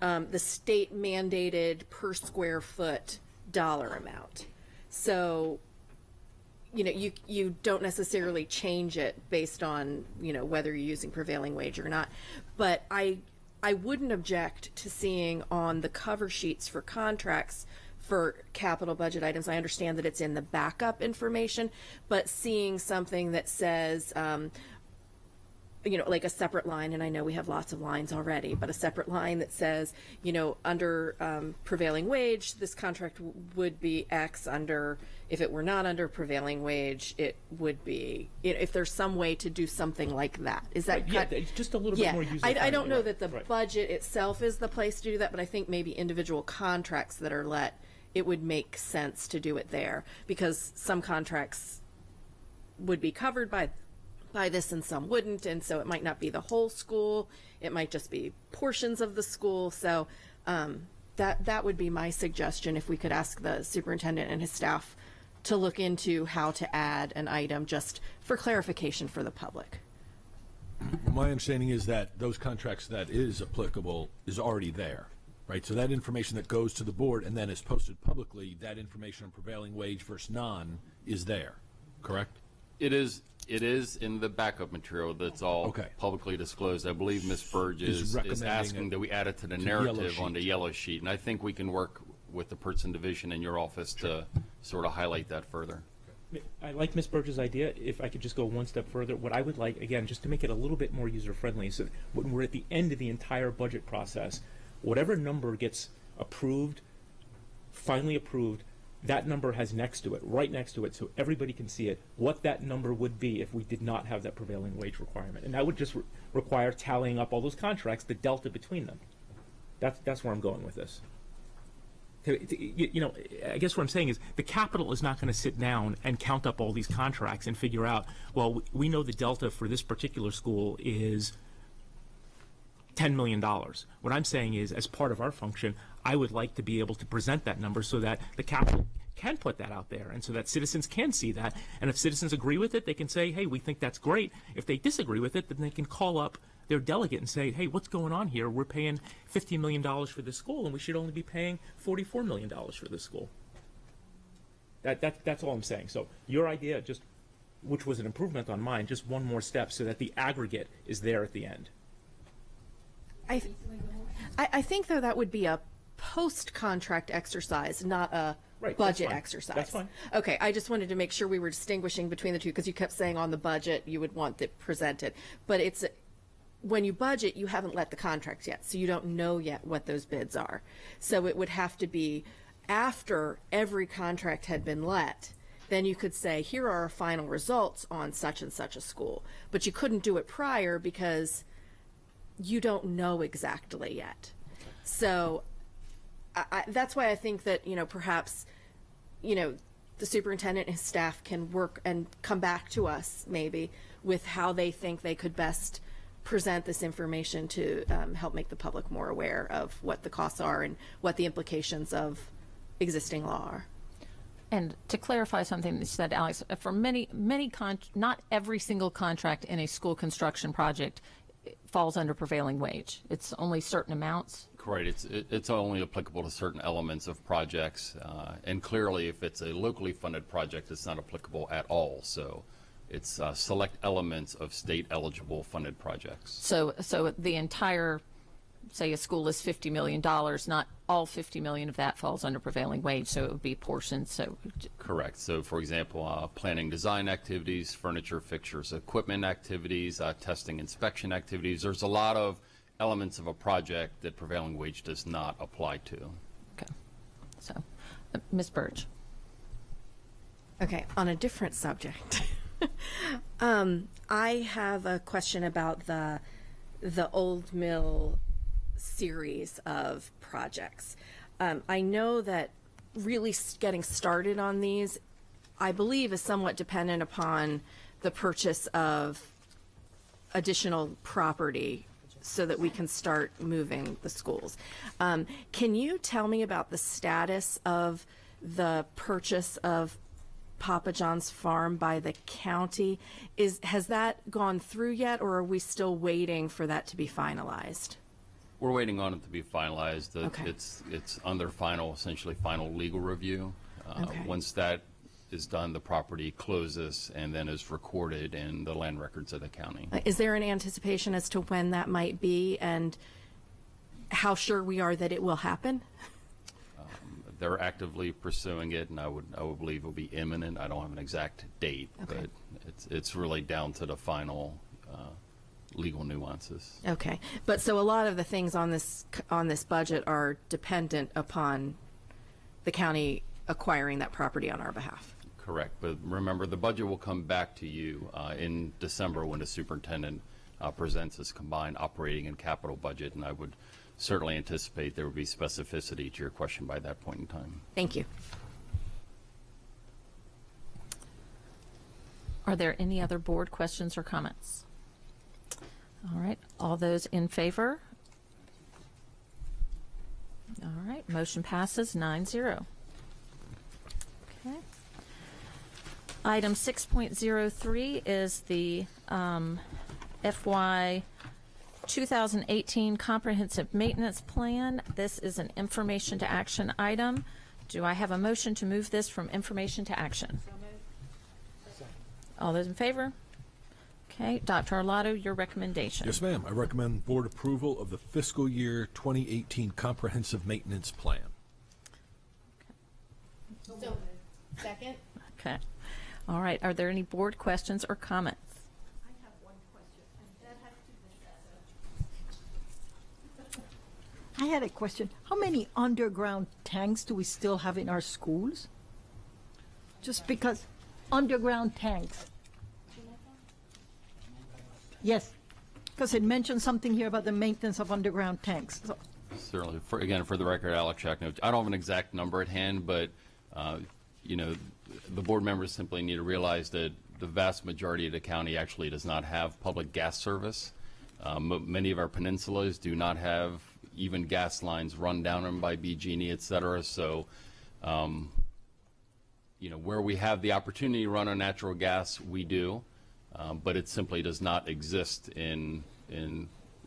mandated per square foot dollar amount. So, you know, you don't necessarily change it based on, you know, whether you're using prevailing wage or not. But I wouldn't object to seeing on the cover sheets for contracts for capital budget items. I understand that it's in the backup information, but seeing something that says, you know, like a separate line, and I know we have lots of lines already, but a separate line that says, you know, under prevailing wage, this contract would be X. Under, if it were not under prevailing wage, it would be, you know, if there's some way to do something like that. Is that yeah, it's just a little bit more user-friendly. I don't know that the budget itself is the place to do that, but I think maybe individual contracts that are let, it would make sense to do it there, because some contracts would be covered by this and some wouldn't, and so it might not be the whole school, it might just be portions of the school. So that would be my suggestion, if we could ask the superintendent and his staff to look into how to add an item just for clarification for the public. My understanding is that those contracts that is applicable is already there, right? So that information that goes to the board and then is posted publicly, that information on prevailing wage versus non is there, correct? It is in the backup material that's all publicly disclosed. I believe Ms. Burge is asking that we add it to the narrative on the yellow sheet, and I think we can work with the Person Division in your office to sort of highlight that further. I like Ms. Burge's idea. If I could just go one step further, what I would like, again, just to make it a little bit more user-friendly, so when we're at the end of the entire budget process, whatever number gets approved, finally approved, that number has next to it, right next to it, so everybody can see it, what that number would be if we did not have that prevailing wage requirement. And that would just require tallying up all those contracts, the delta between them. That's where I'm going with this. You know, I guess what I'm saying is the capital is not going to sit down and count up all these contracts and figure out, well, we know the delta for this particular school is $10 million. What I'm saying is, as part of our function, I would like to be able to present that number so that the capital can put that out there and so that citizens can see that. And if citizens agree with it, they can say, hey, we think that's great. If they disagree with it, then they can call up their delegate and say, hey, what's going on here? We're paying $50 million for this school, and we should only be paying $44 million for this school. That's all I'm saying. So your idea, just which was an improvement on mine, just one more step so that the aggregate is there at the end. I think, though, that would be a post-contract exercise, not a budget exercise. That's fine. Okay, I just wanted to make sure we were distinguishing between the two, because you kept saying on the budget you would want it presented. But it's when you budget, you haven't let the contracts yet, so you don't know yet what those bids are. So it would have to be after every contract had been let, then you could say, here are our final results on such and such a school. But you couldn't do it prior because you don't know exactly yet. So that's why I think that, you know, perhaps, you know, the superintendent and his staff can work and come back to us maybe with how they think they could best present this information to help make the public more aware of what the costs are and what the implications of existing law are. And to clarify something that you said, Alex, for not every single contract in a school construction project falls under prevailing wage. It's only certain amounts. Correct. It's only applicable to certain elements of projects, and clearly, if it's a locally funded project, it's not applicable at all. So, it's select elements of state eligible funded projects. So the entire, say, a school is $50 million. Not all $50 million of that falls under prevailing wage. So it would be portions. So correct. So, for example, planning, design activities, furniture, fixtures, equipment activities, testing, inspection activities. There's a lot of elements of a project that prevailing wage does not apply to. Okay. So, Ms. Burge. Okay, on a different subject. I have a question about the Old Mill series of projects. I know that really getting started on these, I believe, is somewhat dependent upon the purchase of additional property so that we can start moving the schools. Can you tell me about the status of the purchase of Papa John's Farm by the county? Has that gone through yet, or are we still waiting for that to be finalized? We're waiting on it to be finalized. Okay. It's under essentially final legal review. Okay. Once that is done, the property closes and then is recorded in the land records of the county. Is there an anticipation as to when that might be and how sure we are that it will happen? They're actively pursuing it, and I would believe it will be imminent. I don't have an exact date, Okay. but it's really down to the final legal nuances. Okay, but so a lot of the things on this budget are dependent upon the county acquiring that property on our behalf. Correct, but remember, the budget will come back to you in December when the superintendent presents his combined operating and capital budget, and I would certainly anticipate there will be specificity to your question by that point in time. Thank you. Are there any other board questions or comments? All right, all those in favor? All right, motion passes 9-0. Okay. Item 6.03 is the FY 2018 Comprehensive Maintenance Plan. This is an information to action item. Do I have a motion to move this from information to action? All those in favor? Okay, Dr. Arlotto, your recommendation. Yes, ma'am. I recommend board approval of the fiscal year 2018 Comprehensive Maintenance Plan. So, second? Okay. All right, are there any board questions or comments? I had a question. How many underground tanks do we still have in our schools? Just because underground tanks. Yes, because it mentioned something here about the maintenance of underground tanks. So, Certainly. Again, for the record, Alex Shacknote, I don't have an exact number at hand, but, you know, the board members simply need to realize that the vast majority of the county actually does not have public gas service. Many of our peninsulas do not have even gas lines run down them by BG&E, et cetera. So, you know, where we have the opportunity to run on natural gas, we do, but it simply does not exist in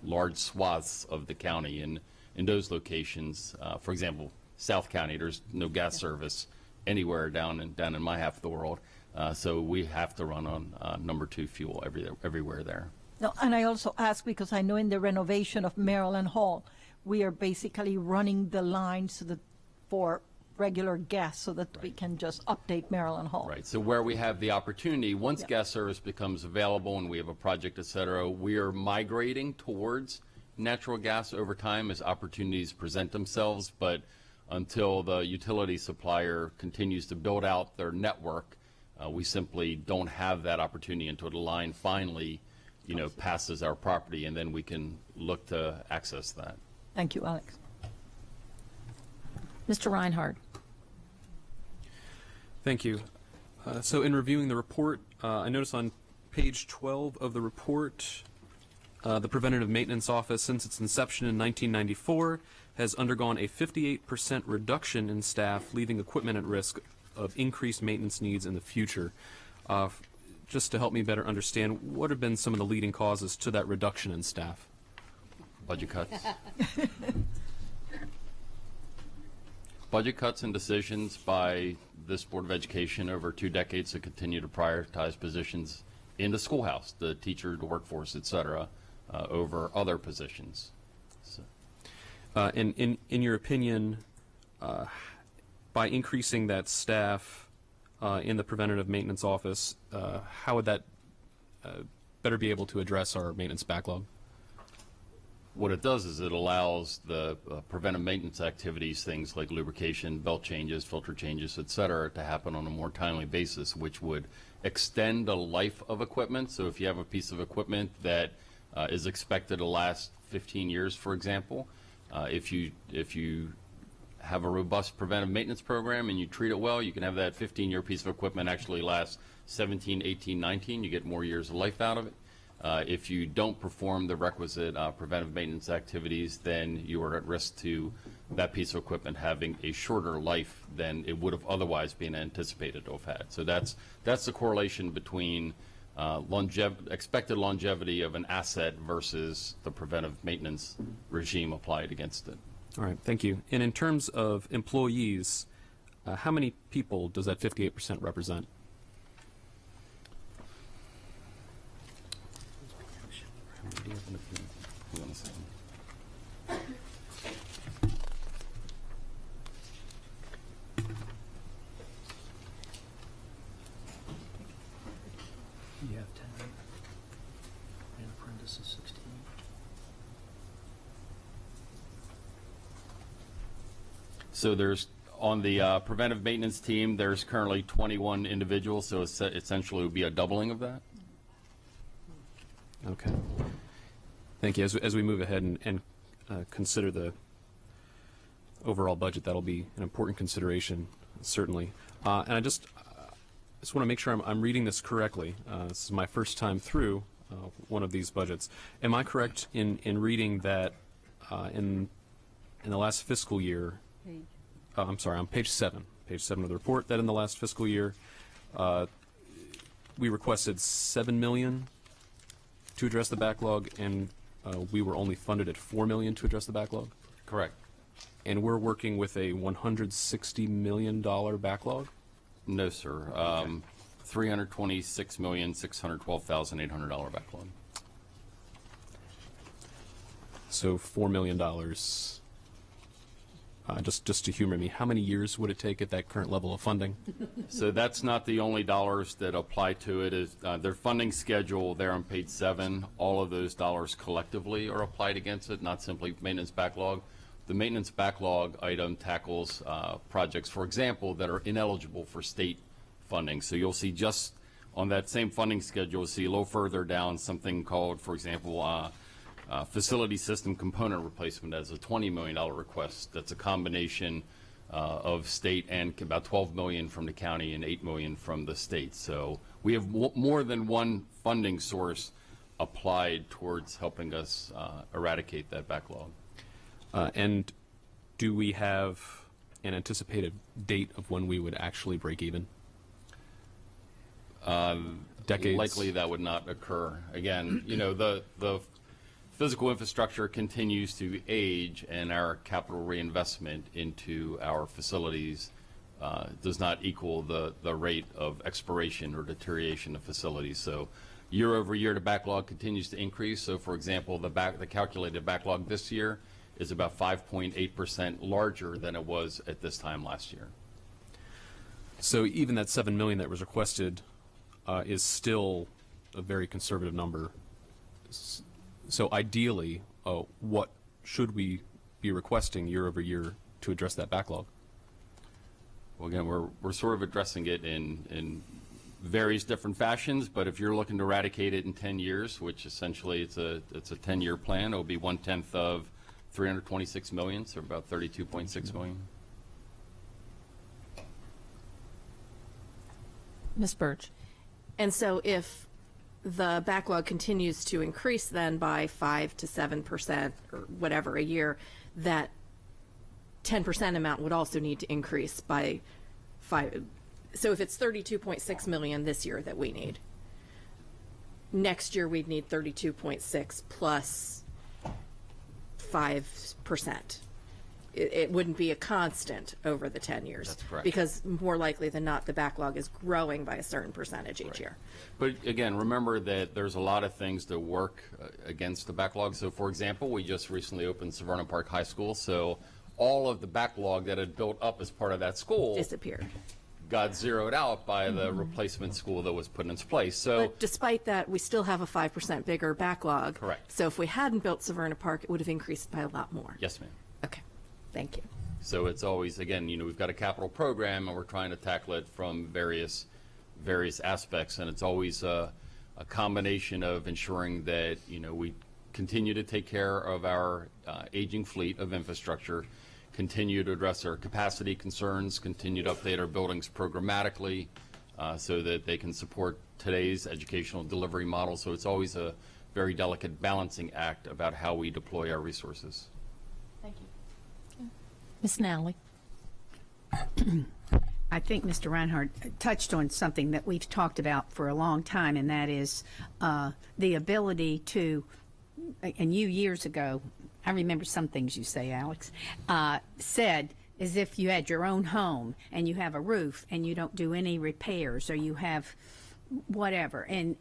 large swaths of the county. And in those locations, for example, South County, there's no gas service anywhere down in my half of the world. So we have to run on number 2 fuel everywhere there. no, and I also ask because I know in the renovation of Maryland Hall, we are basically running the lines so that for regular gas so that we can just update Maryland Hall. Right. So where we have the opportunity, once gas service becomes available and we have a project, et cetera, we are migrating towards natural gas over time as opportunities present themselves. But until the utility supplier continues to build out their network, we simply don't have that opportunity until the line finally, you know, passes our property, and then we can look to access that. Thank you, Alex. Mr. Reinhardt. Thank you. So in reviewing the report, I noticed on page 12 of the report, the Preventative Maintenance Office, since its inception in 1994, has undergone a 58% reduction in staff, leaving equipment at risk of increased maintenance needs in the future. Just to help me better understand, what have been some of the leading causes to that reduction in staff? Budget cuts. Budget cuts and decisions by this Board of Education over 2 decades to continue to prioritize positions in the schoolhouse, the teacher, the workforce, et cetera, over other positions. So. And in your opinion, by increasing that staff in the Preventative Maintenance Office, how would that better be able to address our maintenance backlog? What it does is it allows the preventive maintenance activities, things like lubrication, belt changes, filter changes, et cetera, to happen on a more timely basis, which would extend the life of equipment. So if you have a piece of equipment that is expected to last 15 years, for example, if you have a robust preventive maintenance program and you treat it well, you can have that 15-year piece of equipment actually last 17, 18, 19. You get more years of life out of it. If you don't perform the requisite preventive maintenance activities, then you are at risk to that piece of equipment having a shorter life than it would have otherwise been anticipated to have had. So that's the correlation between expected longevity of an asset versus the preventive maintenance regime applied against it. All right, thank you. And in terms of employees, how many people does that 58% represent? Hold on a second. You have 10, and apprentice is 16. So there's, on the preventive maintenance team, there's currently 21 individuals, so essentially it would be a doubling of that. Okay. Thank you. As we move ahead and consider the overall budget, that'll be an important consideration, certainly. And I just want to make sure I'm reading this correctly. This is my first time through one of these budgets. Am I correct in reading that in the last fiscal year, I'm sorry, on page 7 of the report, that in the last fiscal year, we requested $7 million to address the backlog, and we were only funded at $4 million to address the backlog? Correct. And we're working with a $160 million backlog? No, sir. $326,612,800 backlog. So $4 million. Just to humor me, how many years would it take at that current level of funding? So that's not the only dollars that apply to it. Is their funding schedule there on page 7. All of those dollars collectively are applied against it, not simply maintenance backlog. The maintenance backlog item tackles projects, for example, that are ineligible for state funding. So you'll see just on that same funding schedule, you'll see a little further down something called, for example, facility system component replacement as a $20 million request. That's a combination of state and about $12 million from the county and $8 million from the state. So we have more than one funding source applied towards helping us eradicate that backlog. And do we have an anticipated date of when we would actually break even? Decades? Likely that would not occur. Again, you know, the physical infrastructure continues to age, and our capital reinvestment into our facilities does not equal the rate of expiration or deterioration of facilities. So year over year, the backlog continues to increase. So for example, the calculated backlog this year is about 5.8% larger than it was at this time last year. So even that $7 million that was requested is still a very conservative number. So ideally, what should we be requesting year over year to address that backlog? Well, again, we're sort of addressing it in various different fashions, but if you're looking to eradicate it in 10 years, which essentially it's a 10-year plan, it'll be 1/10 of 326 million, so about 32.6 million. Ms. Birch. And so if the backlog continues to increase then by 5 to 7% or whatever a year, that 10% amount would also need to increase by 5. So if it's 32.6 million this year that we need, next year we'd need 32.6 plus 5%. It wouldn't be a constant over the 10 years. That's correct. Because more likely than not, the backlog is growing by a certain percentage each year. But again, remember that there's a lot of things that work against the backlog. So for example, we just recently opened Severna Park High School, so all of the backlog that had built up as part of that school disappeared. Got zeroed out by the replacement school that was put into place. So But despite that, we still have a 5% bigger backlog. Correct. So if we hadn't built Severna Park, it would have increased by a lot more. yes, ma'am. Okay, thank you. So it's always, again, you know, we've got a capital program and we're trying to tackle it from various aspects, and it's always a combination of ensuring that, you know, we continue to take care of our aging fleet of infrastructure, continue to address our capacity concerns, continue to update our buildings programmatically so that they can support today's educational delivery model. So it's always a very delicate balancing act about how we deploy our resources. Thank you. Ms. Nally. I think Mr. Reinhardt touched on something that we've talked about for a long time, and that is the ability to, and you years ago, I remember some things you say, Alex, said as if you had your own home and you have a roof and you don't do any repairs, or you have whatever, and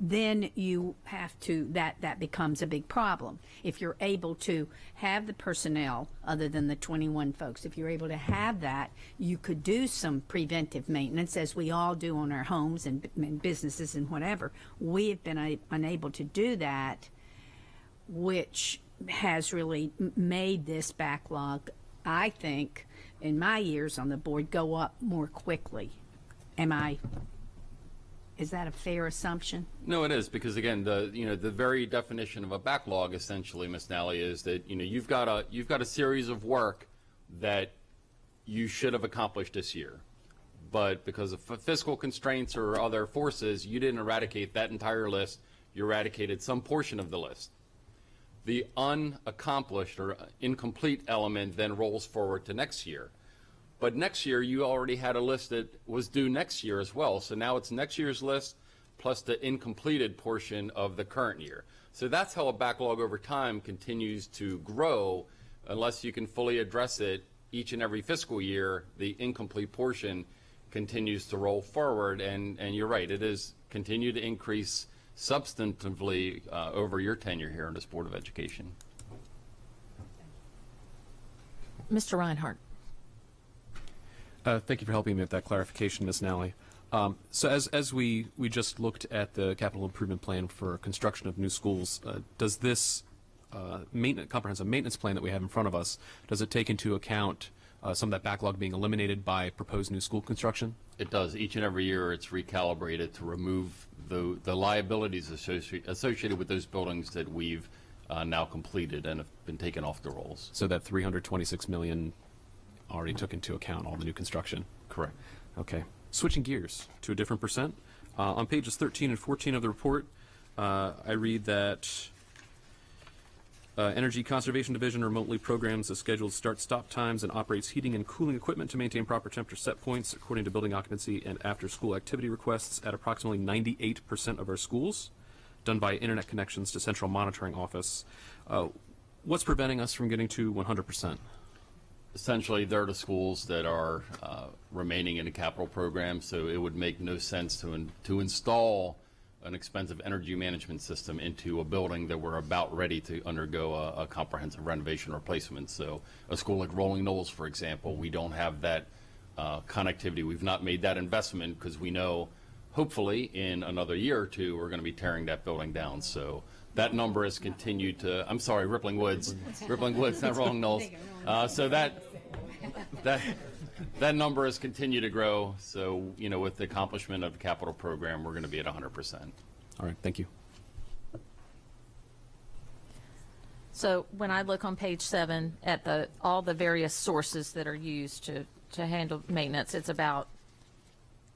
then you have to, that becomes a big problem. If you're able to have the personnel other than the 21 folks, if you're able to have that, you could do some preventive maintenance, as we all do on our homes and businesses and whatever. We have been unable to do that, which has really made this backlog, I think, in my years on the board, go up more quickly. Is that a fair assumption? No, it is, because again, the very definition of a backlog, essentially, Ms. Nally, is that, you know, you've got a series of work that you should have accomplished this year, but because of fiscal constraints or other forces, you didn't eradicate that entire list. You eradicated some portion of the list. The unaccomplished or incomplete element then rolls forward to next year. But next year, you already had a list that was due next year as well. So now it's next year's list plus the incompleted portion of the current year. So that's how a backlog over time continues to grow. Unless you can fully address it each and every fiscal year, the incomplete portion continues to roll forward. And you're right, it is continue to increase substantively over your tenure here in this Board of Education. Mr. Reinhardt. Thank you for helping me with that clarification, Ms. Nally. So as we just looked at the capital improvement plan for construction of new schools, does this comprehensive maintenance plan that we have in front of us, does it take into account some of that backlog being eliminated by proposed new school construction? It does. Each and every year it's recalibrated to remove the liabilities associated with those buildings that we've now completed and have been taken off the rolls. So that 326 million already took into account all the new construction? Correct. Okay. Switching gears to a different percent. On pages 13 and 14 of the report, I read that Energy Conservation Division remotely programs the scheduled start-stop times and operates heating and cooling equipment to maintain proper temperature set points according to building occupancy and after-school activity requests at approximately 98% of our schools, done by internet connections to central monitoring office. What's preventing us from getting to 100%? Essentially, they're the schools that are remaining in the capital program, so it would make no sense to install an expensive energy management system into a building that we're about ready to undergo a comprehensive renovation replacement. So a school like Rolling Knolls, for example, we don't have that connectivity. We've not made that investment because we know, hopefully, in another year or two, we're going to be tearing that building down. So that number has continued to, I'm sorry, Rippling Woods, not Rolling Knolls. So that number has continued to grow. So, with the accomplishment of the capital program, we're going to be at 100%. All right, thank you. So when I look on page 7 at all the various sources that are used to handle maintenance, it's about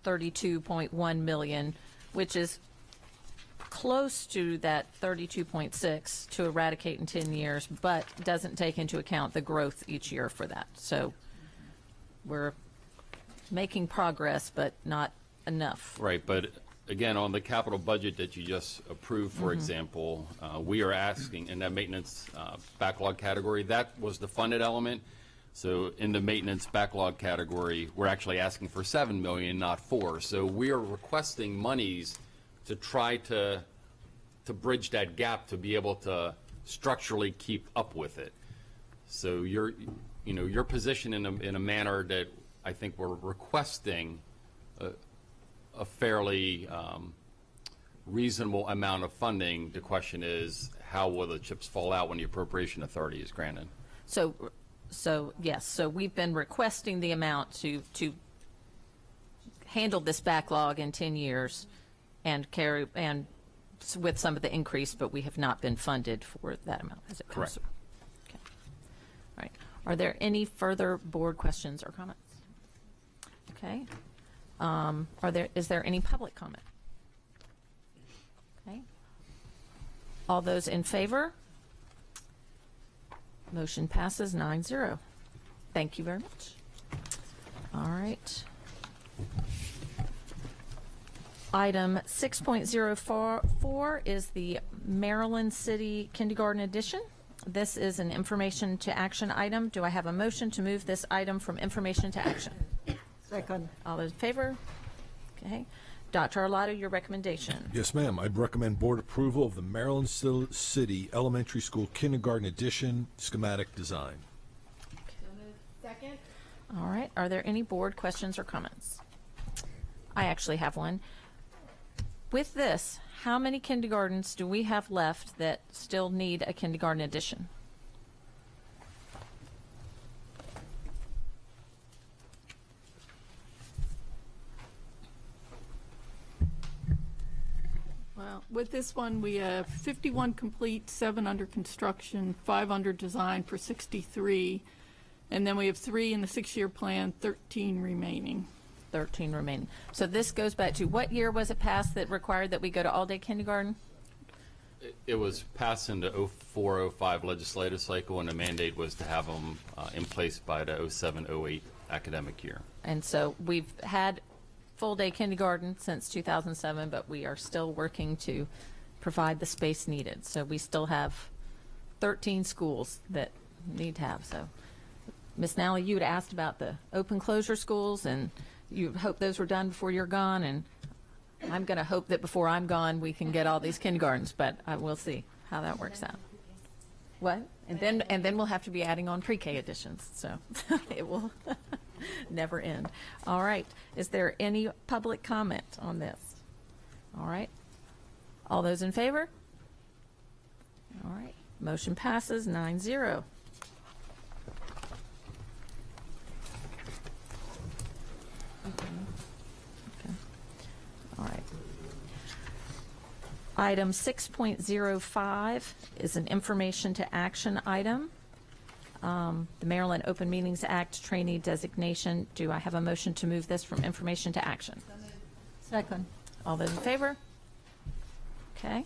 32.1 million, which is close to that 32.6 to eradicate in 10 years, but doesn't take into account the growth each year for that. So we're making progress, but not enough. Right, but again, on the capital budget that you just approved, for example, we are asking in that maintenance backlog category, that was the funded element. So in the maintenance backlog category, we're actually asking for 7 million, not 4. So we are requesting monies to try to bridge that gap to be able to structurally keep up with it. So your position in a manner that I think we're requesting a fairly reasonable amount of funding. The question is, how will the chips fall out when the appropriation authority is granted? So yes, so we've been requesting the amount to handle this backlog in 10 years and with some of the increase, but we have not been funded for that amount as it comes. Correct. Okay. All right. Are there any further board questions or comments? Okay. Is there any public comment? Okay. All those in favor? Motion passes 9-0. Thank you very much. All right. Item 6.04 is the Maryland City Kindergarten Edition. This is an information to action item. Do I have a motion to move this item from information to action? Second. All those in favor? Okay. Dr. Arlotto, your recommendation. Yes, ma'am. I'd recommend board approval of the Maryland City Elementary School Kindergarten Edition schematic design. Second. All right. Are there any board questions or comments? I actually have one. With this, how many kindergartens do we have left that still need a kindergarten edition? Well, with this one, we have 51 complete, 7 under construction, 5 under design for 63, and then we have 3 in the 6-year plan, 13 remaining. 13 remaining. So this goes back to what year was it passed that required that we go to all-day kindergarten? It was passed in the 04-05 legislative cycle, and the mandate was to have them in place by the 07-08 academic year. And so we've had full-day kindergarten since 2007, but we are still working to provide the space needed. So we still have 13 schools that need to have. So Ms. Nally, you had asked about the open closure schools, and you hope those were done before you're gone, and I'm going to hope that before I'm gone we can get all these kindergartens, but we'll see how that works out. What? And then we'll have to be adding on pre-K additions, so it will never end. All right. Is there any public comment on this? All right. All those in favor? All right. Motion passes 9-0. Item 6.05 is an information to action item. The Maryland Open Meetings Act trainee designation. Do I have a motion to move this from information to action? Second. All those in favor? Okay.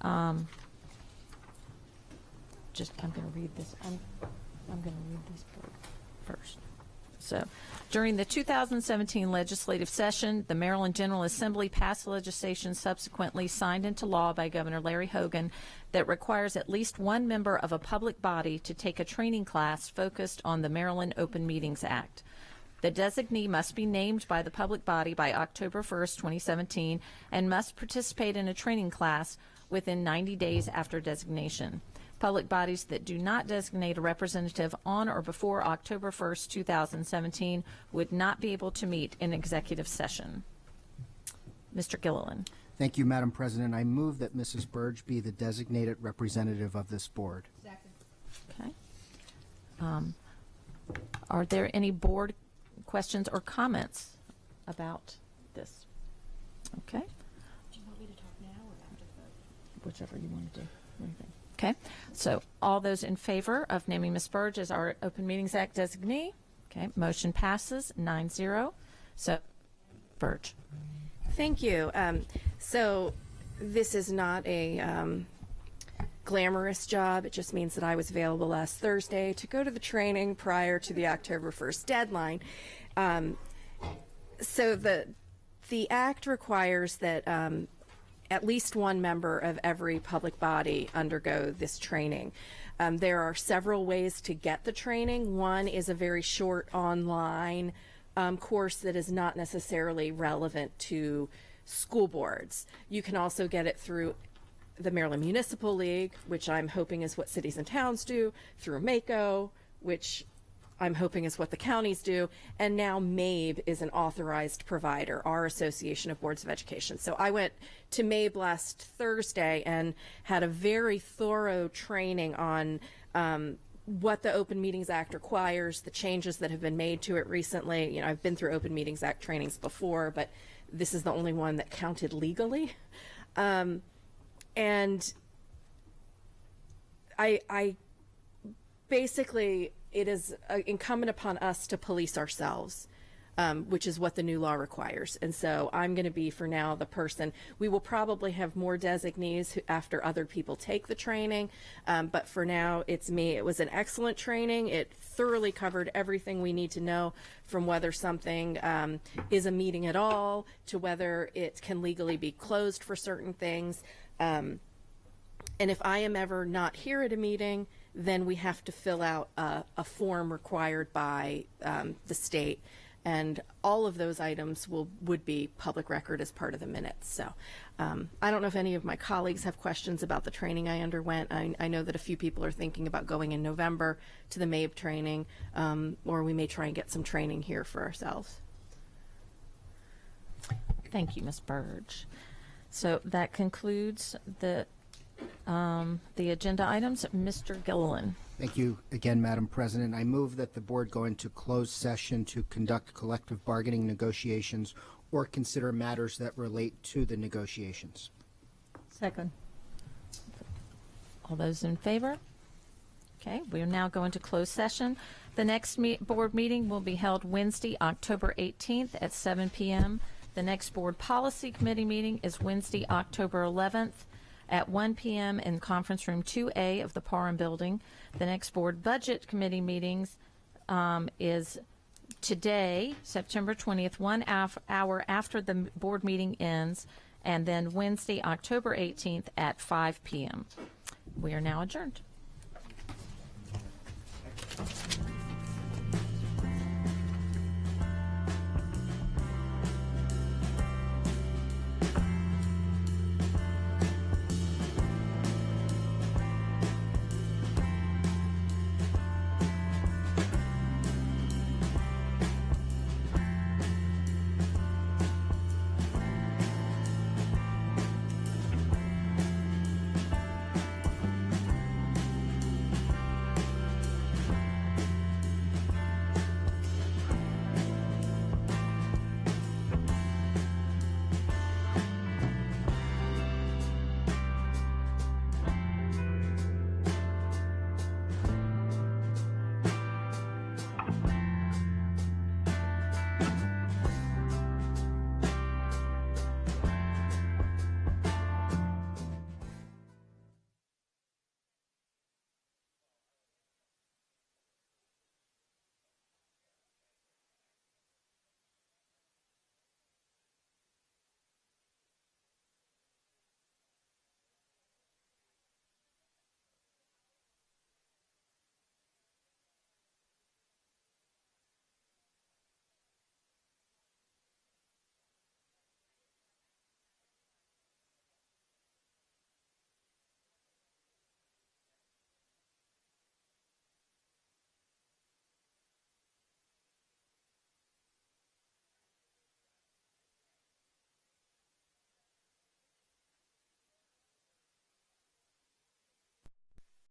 I'm going to read this. I'm going to read this part first. So, during the 2017 legislative session, the Maryland General Assembly passed legislation subsequently signed into law by Governor Larry Hogan that requires at least one member of a public body to take a training class focused on the Maryland Open Meetings Act. The designee must be named by the public body by October 1st, 2017, and must participate in a training class within 90 days after designation. Public bodies that do not designate a representative on or before October 1st, 2017 would not be able to meet in executive session. Mr. Gilliland. Thank you, Madam President. I move that Mrs. Burge be the designated representative of this board. Okay. Are there any board questions or comments about this? Okay. Do you want me to talk now or after the vote? Whichever you want to do. What do you think? Okay, so all those in favor of naming Ms. Burge as our Open Meetings Act designee? Okay, motion passes 9-0. So, Burge. Thank you. So this is not a glamorous job. It just means that I was available last Thursday to go to the training prior to the October 1st deadline. So the act requires that at least one member of every public body undergo this training. There are several ways to get the training. One is a very short online course that is not necessarily relevant to school boards. You can also get it through the Maryland Municipal League, which I'm hoping is what cities and towns do, through MACO, which I'm hoping is what the counties do, and now MABE is an authorized provider, our Association of Boards of Education. So I went to MABE last Thursday and had a very thorough training on what the Open Meetings Act requires, the changes that have been made to it recently. You know, I've been through Open Meetings Act trainings before, but this is the only one that counted legally. And I basically, it is incumbent upon us to police ourselves, which is what the new law requires. And so I'm going to be, for now, the person. We will probably have more designees after other people take the training, but for now, it's me. It was an excellent training. It thoroughly covered everything we need to know, from whether something is a meeting at all to whether it can legally be closed for certain things. And if I am ever not here at a meeting, then we have to fill out a form required by the state, and all of those items would be public record as part of the minutes. So I don't know if any of my colleagues have questions about the training I underwent. I know that a few people are thinking about going in November to the MABE training, or we may try and get some training here for ourselves. Thank you, Ms. Burge. So that concludes the agenda items. Mr. Gilliland. Thank you again, Madam President. I move that the board go into closed session to conduct collective bargaining negotiations or consider matters that relate to the negotiations. Second. All those in favor? Okay, we are now going to closed session. The next board meeting will be held Wednesday, October 18th at 7 p.m. The next board policy committee meeting is Wednesday, October 11th at 1 p.m. in conference room 2A of the Parham Building. The next board budget committee meetings is today, September 20th, 1 hour after the board meeting ends, and then Wednesday, October 18th at 5 p.m. We are now adjourned.